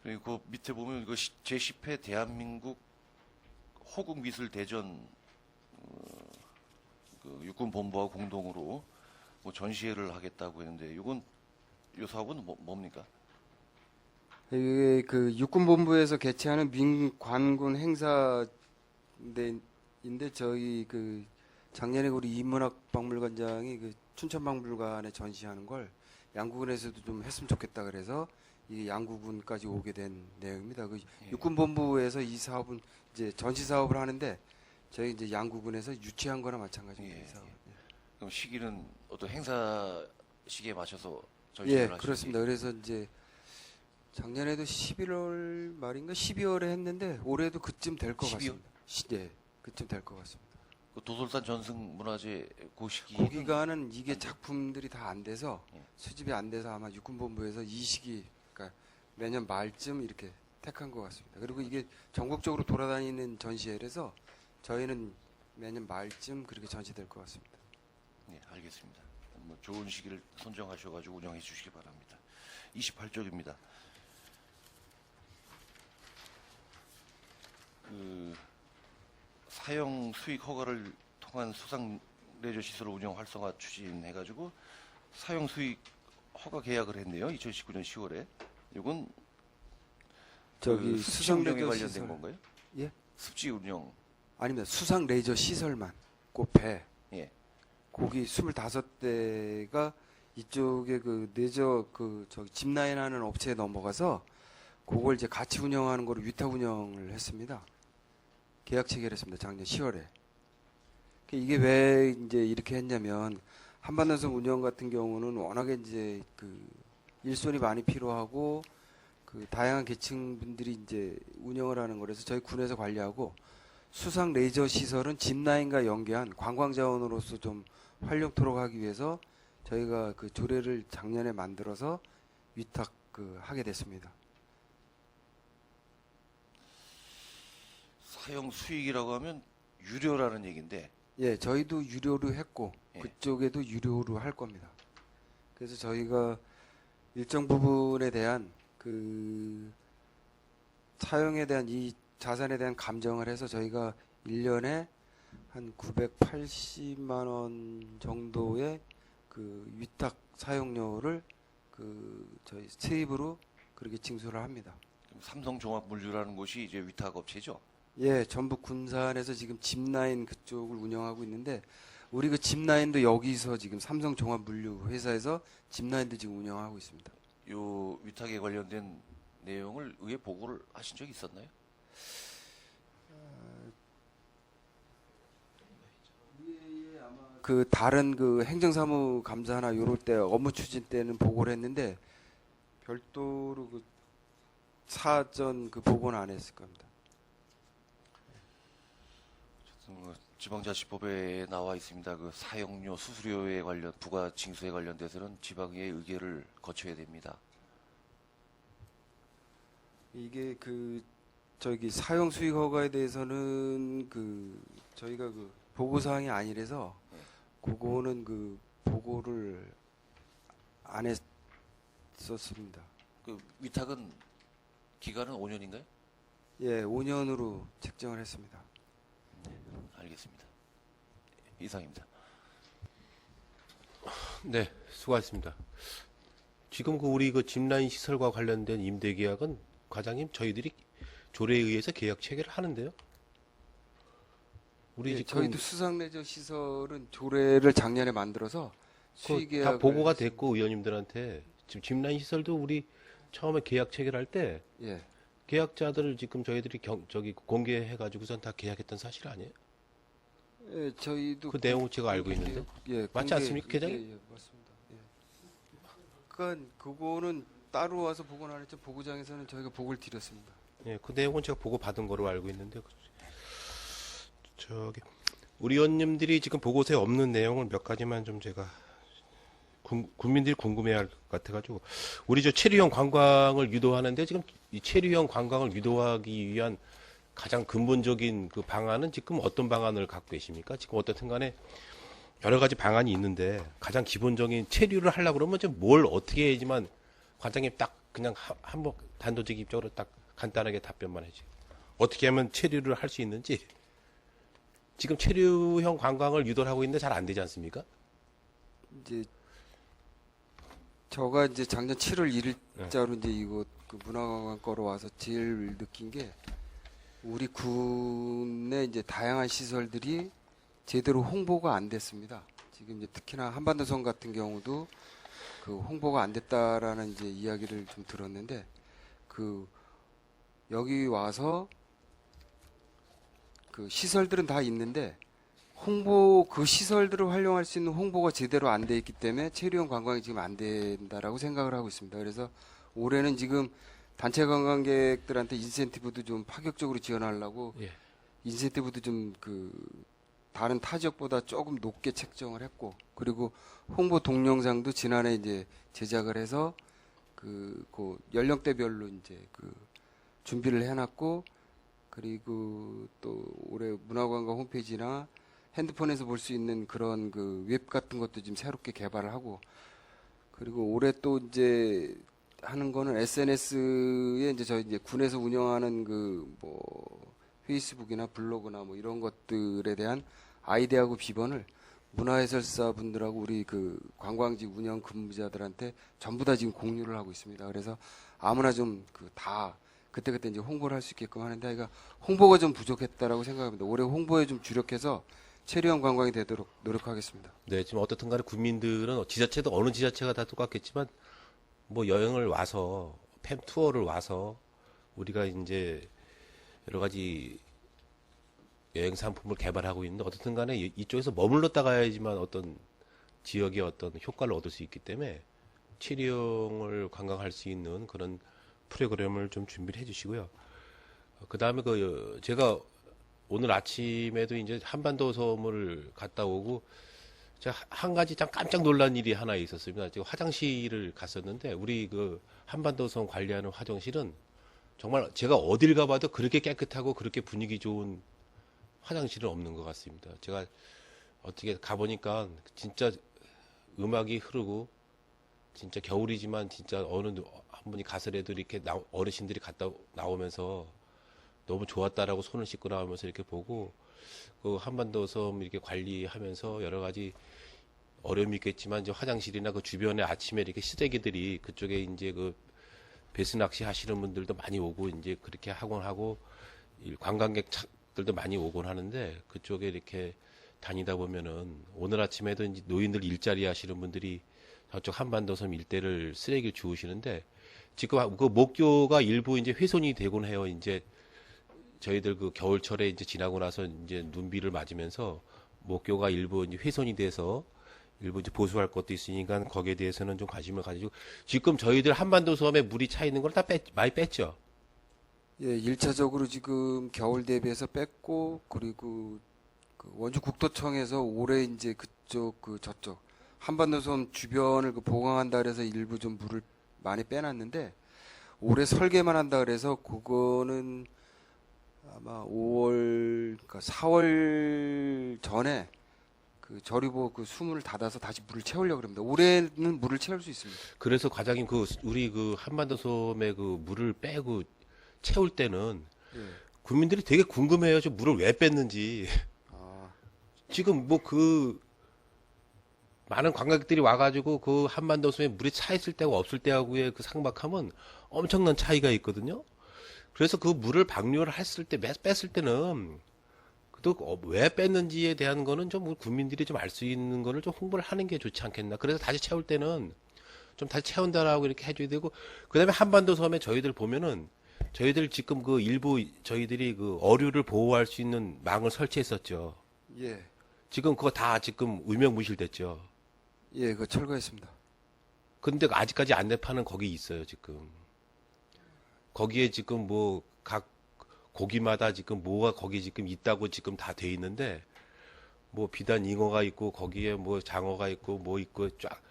그리고 그 밑에 보면 이거 제10회 대한민국 호국미술대전 그 육군본부와 공동으로 뭐 전시회를 하겠다고 했는데 이건 이 사업은 뭡니까? 이게 그 육군본부에서 개최하는 민관군 행사인데 저희 그 작년에 우리 이문학 박물관장이 그 춘천박물관에 전시하는 걸 양구군에서도 좀 했으면 좋겠다 그래서 이게 양구군까지 오게 된 내용입니다. 그 예. 육군본부에서 이 사업은 이제 전시 사업을 하는데 저희 이제 양구군에서 유치한 거나 마찬가지입니다. 예, 이 사업. 그럼 시기는 어떤 행사 시기에 맞춰서 전시를 예, 하시는 그렇습니다. 그래서 이제 작년에도 11월 말인가 12월에 했는데 올해도 그쯤 될 것 12월? 같습니다. 예, 그쯤 될 것 같습니다. 그 도솔산 전승문화재 그 시기 그 기간은 이게 작품들이 다 안 돼서 예. 수집이 안 돼서 아마 육군본부에서 이 시기, 그러니까 매년 말쯤 이렇게 택한 것 같습니다. 그리고 이게 전국적으로 돌아다니는 전시회라서 저희는 매년 말쯤 그렇게 전시될 것 같습니다. 네, 알겠습니다. 뭐 좋은 시기를 선정하셔가지고 운영해 주시기 바랍니다. 28쪽입니다. 사형 수익 허가를 통한 수상 레저 시설 운영 활성화 추진해가지고 사형 수익 허가 계약을 했네요. 2019년 10월에. 이건 저기 습지 수상 운영에 레저 관련된 시설. 건가요? 예? 습지 운영. 아닙니다. 수상 레저 시설만. 그 배. 예. 거기 25대가 이쪽에 그 레저 저기 짚라인 하는 업체에 넘어가서 그걸 이제 같이 운영하는 거를 위탁 운영을 했습니다. 계약 체결했습니다. 작년 10월에. 이게 왜 이제 이렇게 했냐면 한반도선 운영 같은 경우는 워낙에 이제 그 일손이 많이 필요하고 그 다양한 계층 분들이 이제 운영을 하는 거라서 저희 군에서 관리하고 수상 레저 시설은 짚라인과 연계한 관광 자원으로서 좀 활용토록 하기 위해서 저희가 그 조례를 작년에 만들어서 위탁 하게 됐습니다. 사형 수익이라고 하면 유료라는 얘기인데 예, 저희도 유료로 했고 예. 그쪽에도 유료로 할 겁니다. 그래서 저희가 일정 부분에 대한 그 사용에 대한 이 자산에 대한 감정을 해서 저희가 1년에 한 980만 원 정도의 그 위탁 사용료를 그 저희 세입으로 그렇게 징수를 합니다. 삼성종합물류라는 곳이 이제 위탁업체죠. 예, 전북 군산에서 지금 짚라인 그쪽을 운영하고 있는데 우리 그 짚라인도 여기서 지금 삼성종합물류 회사에서 짚라인도 지금 운영하고 있습니다. 요 위탁에 관련된 내용을 의회 보고를 하신 적이 있었나요? 그 다른 그 행정사무 감사나 요럴 때 업무 추진 때는 보고를 했는데 별도로 그 사전 그 보고는 안 했을 겁니다. 지방자치법에 나와 있습니다. 그 사용료, 수수료에 관련 부가 징수에 관련돼서는 지방의 의결을 거쳐야 됩니다. 이게 그 저기 사용 수익 허가에 대해서는 그 저희가 그 보고 사항이 아니라서 그거는 그 보고를 안 했었습니다. 그 위탁은 기간은 5년인가요? 예, 5년으로 책정을 했습니다. 알겠습니다. 이상입니다. 네, 수고하셨습니다. 지금 그 우리 그 짚라인 시설과 관련된 임대 계약은 과장님 저희들이 조례에 의해서 계약 체결을 하는데요. 우리 예, 지금 저희도 수상 레저 시설은 조례를 작년에 만들어서 수익 다 계약을 보고가 됐고 의원님들한테 지금 짚라인 시설도 우리 처음에 계약 체결할 때 예. 계약자들을 지금 저희들이 저기 공개해가지고선 다 계약했던 사실 아니에요? 예, 저희도 그 내용을 제가 알고 있는데. 예, 맞지 않습니까, 계장님? 예, 맞습니다. 예. 그러니까 그거는 따로 와서 보고는 안 했죠. 보고장에서는 저희가 보고를 드렸습니다. 예, 그 내용은 제가 보고 받은 거로 알고 있는데 저기 우리 의원님들이 지금 보고서에 없는 내용을 몇 가지만 좀 제가 국민들이 궁금해할 것 같아가지고 우리 저 체류형 관광을 유도하는데 지금 이 체류형 관광을 유도하기 위한 가장 근본적인 그 방안은 지금 어떤 방안을 갖고 계십니까? 지금 어떻든 간에 여러 가지 방안이 있는데 가장 기본적인 체류를 하려고 그러면 지금 뭘 어떻게 해야지만 관장님 딱 그냥 한번 단도직입적으로 딱 간단하게 답변만 해주세요. 어떻게 하면 체류를 할 수 있는지 지금 체류형 관광을 유도를 하고 있는데 잘 안 되지 않습니까? 이제 저가 이제 작년 7월 1일자로 이제 이거 그 문화관광 거로 와서 제일 느낀 게 우리 군의 이제 다양한 시설들이 제대로 홍보가 안 됐습니다. 지금 이제 특히나 한반도선 같은 경우도 그 홍보가 안 됐다라는 이제 이야기를 좀 들었는데 그 여기 와서 그 시설들은 다 있는데 그 시설들을 활용할 수 있는 홍보가 제대로 안 돼 있기 때문에 체류형 관광이 지금 안 된다라고 생각을 하고 있습니다. 그래서 올해는 지금 단체 관광객들한테 인센티브도 좀 파격적으로 지원하려고 예. 인센티브도 좀 그 다른 타 지역보다 조금 높게 책정을 했고 그리고 홍보 동영상도 지난해 이제 제작을 해서 그 연령대별로 이제 그 준비를 해놨고, 그리고 또 올해 문화관광 홈페이지나 핸드폰에서 볼 수 있는 그런 그 웹 같은 것도 지금 새롭게 개발을 하고, 그리고 올해 또 이제 하는 거는 SNS에 이제 저희 이제 군에서 운영하는 그 뭐 페이스북이나 블로그나 뭐 이런 것들에 대한 아이디어하고 비번을 문화해설사 분들하고 우리 그 관광지 운영 근무자들한테 전부 다 지금 공유를 하고 있습니다. 그래서 아무나 좀 그 다 그때그때 이제 홍보를 할 수 있게끔 하는데, 그러니까 홍보가 좀 부족했다라고 생각합니다. 올해 홍보에 좀 주력해서 체류형 관광이 되도록 노력하겠습니다. 네, 지금 어떻든 간에 국민들은 지자체도 어느 지자체가 다 똑같겠지만 뭐 여행을 와서 팸 투어를 와서 우리가 이제 여러 가지 여행 상품을 개발하고 있는데 어떻든 간에 이쪽에서 머물렀다 가야지만 어떤 지역의 어떤 효과를 얻을 수 있기 때문에 체류형을 관광할 수 있는 그런 프로그램을 좀 준비를 해주시고요. 그 다음에 제가 오늘 아침에도 이제 한반도 섬을 갔다 오고 제가 한 가지 참 깜짝 놀란 일이 하나 있었습니다. 제가 화장실을 갔었는데 우리 그 한반도 섬 관리하는 화장실은 정말 제가 어딜 가봐도 그렇게 깨끗하고 그렇게 분위기 좋은 화장실은 없는 것 같습니다. 제가 어떻게 가보니까 진짜 음악이 흐르고 진짜 겨울이지만 진짜 어느 한 분이 가서라도 이렇게 어르신들이 갔다 나오면서 너무 좋았다라고 손을 씻고 나오면서 이렇게 보고 그 한반도 섬 이렇게 관리하면서 여러 가지 어려움이 있겠지만 이제 화장실이나 그 주변에 아침에 이렇게 시댁이들이 그쪽에 이제 그 배스 낚시 하시는 분들도 많이 오고 이제 그렇게 하곤 하고 관광객들도 많이 오곤 하는데 그쪽에 이렇게 다니다 보면은 오늘 아침에도 이제 노인들 일자리 하시는 분들이 저쪽 한반도 섬 일대를 쓰레기를 주우시는데 지금 그 목교가 일부 이제 훼손이 되곤 해요. 이제 저희들 그 겨울철에 이제 지나고 나서 이제 눈비를 맞으면서 목교가 일부 이제 훼손이 돼서 일부 이제 보수할 것도 있으니까 거기에 대해서는 좀 관심을 가지고 지금 저희들 한반도 섬에 물이 차 있는 걸 다 많이 뺐죠. 예, 1차적으로 지금 겨울 대비해서 뺐고, 그리고 그 원주 국토청에서 올해 이제 그쪽 그 저쪽 한반도 섬 주변을 그 보강한다 그래서 일부 좀 물을 많이 빼놨는데 올해 설계만 한다 그래서 그거는 아마 5월, 그러니까 4월 전에 그 저리보 그 수문을 닫아서 다시 물을 채우려고 합니다. 올해는 물을 채울 수 있습니다. 그래서 과장님 우리 그 한반도 섬에 그 물을 빼고 채울 때는 예. 국민들이 되게 궁금해요. 저 물을 왜 뺐는지. 아, 지금 뭐 많은 관광객들이 와가지고 그 한반도 섬에 물이 차 있을 때하고 없을 때하고의 그 상박함은 엄청난 차이가 있거든요. 그래서 그 물을 방류를 했을 때, 뺐을 때는 또 왜 뺐는지에 대한 거는 좀 국민들이 좀 알 수 있는 거를 좀 홍보를 하는 게 좋지 않겠나. 그래서 다시 채울 때는 좀 다시 채운다라고 이렇게 해줘야 되고, 그 다음에 한반도 섬에 저희들 보면은 저희들 지금 그 일부 저희들이 그 어류를 보호할 수 있는 망을 설치했었죠. 예. 지금 그거 다 지금 유명무실됐죠. 예, 그거 철거했습니다. 근데 아직까지 안내판은 거기 있어요, 지금. 거기에 지금 뭐 각 고기마다 지금 뭐가 거기 지금 있다고 지금 다 돼 있는데 뭐 비단 잉어가 있고 거기에 뭐 장어가 있고 뭐 있고 쫙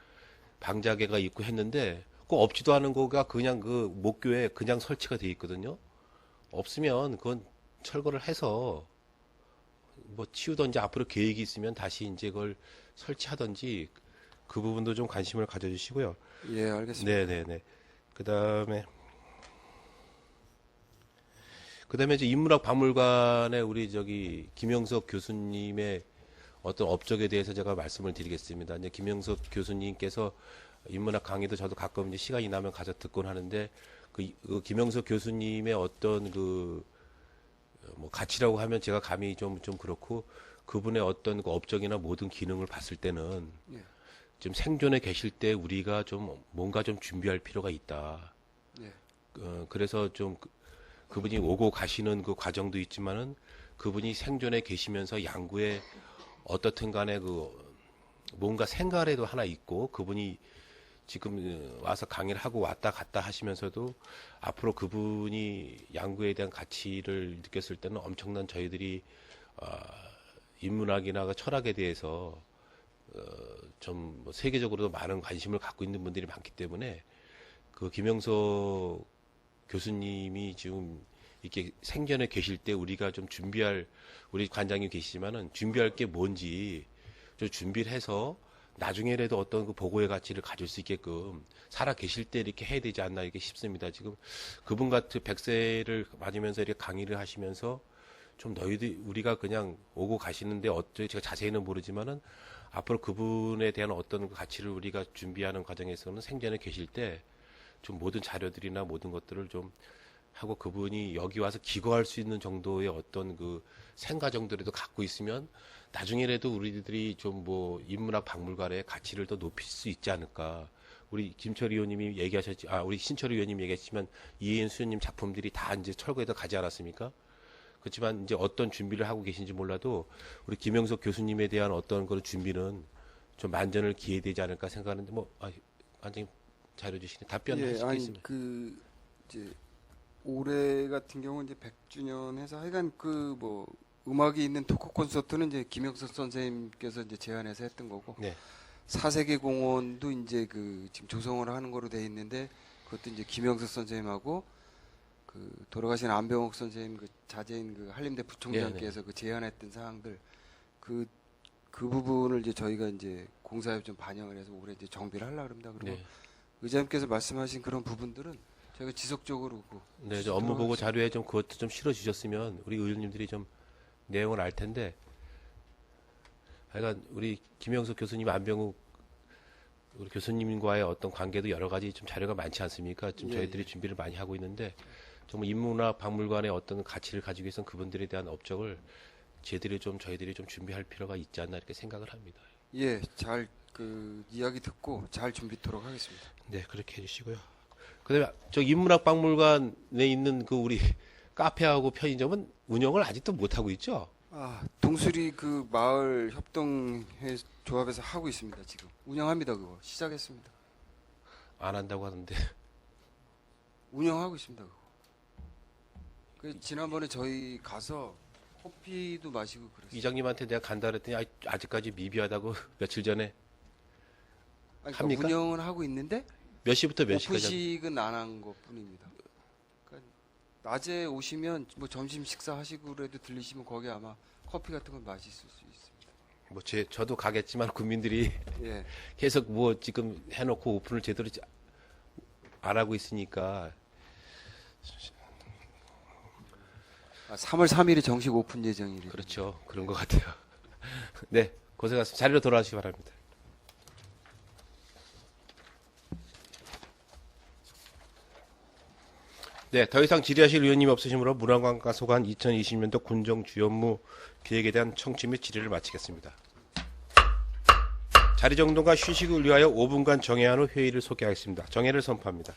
방자개가 있고 했는데 그 없지도 않은 거가 그냥 그 목교에 그냥 설치가 돼 있거든요. 없으면 그건 철거를 해서 뭐 치우던지 앞으로 계획이 있으면 다시 이제 그걸 설치하던지 그 부분도 좀 관심을 가져주시고요. 예, 알겠습니다. 네네네. 그다음에 이제 인문학 박물관에 우리 김영석 교수님의 어떤 업적에 대해서 제가 말씀을 드리겠습니다. 이제 김영석 교수님께서 인문학 강의도 저도 가끔 이제 시간이 나면 가서 듣곤 하는데 그 김영석 교수님의 어떤 뭐 가치라고 하면 제가 감히 좀 그렇고 그분의 어떤 그 업적이나 모든 기능을 봤을 때는 예. 지금 생존에 계실 때 우리가 좀 뭔가 좀 준비할 필요가 있다. 예. 그래서 좀 그분이 오고 가시는 그 과정도 있지만은 그분이 생존에 계시면서 양구에 어떻든 간에 그 뭔가 생각에도 하나 있고 그분이 지금 와서 강의를 하고 왔다 갔다 하시면서도 앞으로 그분이 양구에 대한 가치를 느꼈을 때는 엄청난 저희들이 인문학이나 철학에 대해서 좀 세계적으로도 많은 관심을 갖고 있는 분들이 많기 때문에 그 김영석 교수님이 지금 이렇게 생전에 계실 때 우리가 좀 준비할, 우리 관장님 계시지만은 준비할 게 뭔지 좀 준비를 해서 나중에라도 어떤 그 보고의 가치를 가질 수 있게끔 살아 계실 때 이렇게 해야 되지 않나 이렇게 싶습니다. 지금 그분 같은 100세를 맞으면서 이렇게 강의를 하시면서 좀 너희들 우리가 그냥 오고 가시는데 어쩌 제가 자세히는 모르지만은 앞으로 그분에 대한 어떤 그 가치를 우리가 준비하는 과정에서는 생전에 계실 때 좀 모든 자료들이나 모든 것들을 좀 하고 그분이 여기 와서 기거할 수 있는 정도의 어떤 그 생가 정도라도 갖고 있으면 나중에라도 우리들이 좀 뭐 인문학 박물관의 가치를 더 높일 수 있지 않을까. 우리 김철희 의원님이 얘기하셨지, 우리 신철희 의원님이 얘기했지만 이혜인 수녀님 작품들이 다 이제 철거에다 가지 않았습니까? 그렇지만 이제 어떤 준비를 하고 계신지 몰라도 우리 김영석 교수님에 대한 어떤 그런 준비는 좀 만전을 기해야 되지 않을까 생각하는데 관장님 자료 주시니 답변하실 게 있으면. 그 이제 올해 같은 경우 이제 100주년 해서 하여간 그 뭐 음악이 있는 토크 콘서트는 이제 김영석 선생님께서 이제 제안해서 했던 거고. 네. 4세계 공원도 이제 그 지금 조성을 하는 거로 돼 있는데 그것도 이제 김영석 선생님하고 그 돌아가신 안병옥 선생님 그 자제인 그 한림대 부총장께서 그 제안했던 사항들 그 부분을 이제 저희가 이제 공사에 좀 반영을 해서 올해 이제 정비를 하려고 합니다. 그리고 네. 의장님께서 말씀하신 그런 부분들은 저희가 지속적으로 네, 저 업무 보고 자료에 좀 그것도 좀 실어 주셨으면 우리 의원님들이 좀 내용을 알 텐데. 하여간 우리 김영석 교수님, 안병욱 우리 교수님과의 어떤 관계도 여러 가지 좀 자료가 많지 않습니까? 좀 저희들이 준비를 많이 하고 있는데 정말 인문학 박물관의 어떤 가치를 가지고 있는 그분들에 대한 업적을 저희들이 좀 준비할 필요가 있지 않나 이렇게 생각을 합니다. 예, 잘 그 이야기 듣고 잘 준비토록 하겠습니다. 네, 그렇게 해주시고요. 그다음에 저 인문학 박물관에 있는 그 우리 카페하고 편의점은 운영을 아직도 못 하고 있죠? 동수리 그 마을 협동회 조합에서 하고 있습니다. 지금 운영합니다. 그거 시작했습니다. 안 한다고 하는데. 운영하고 있습니다. 그거. 그 지난번에 저희 가서 커피도 마시고 그랬어요. 이장님한테 내가 간다 그랬더니 아직까지 미비하다고 며칠 전에. 그러니까 합니까? 운영은 하고 있는데 몇 시부터 몇 시까지? 오프식은 안 한 것뿐입니다. 그러니까 낮에 오시면 뭐 점심 식사하시고 그래도 들리시면 거기 아마 커피 같은 걸 마실 수 있습니다. 저도 가겠지만 국민들이 예. 계속 뭐 지금 해놓고 오픈을 제대로 안 하고 있으니까. 3월 3일에 정식 오픈 예정이래요. 그렇죠. 그런 것 같아요. 네, 고생하셨습니다. 자리로 돌아가시기 바랍니다. 네, 더 이상 질의하실 의원님이 없으시므로 문화관광과 소관 2020년도 군정 주요 업무 계획에 대한 청취 및 질의를 마치겠습니다. 자리 정돈과 휴식을 위하여 5분간 정회한 후 회의를 소개하겠습니다. 정회를 선포합니다.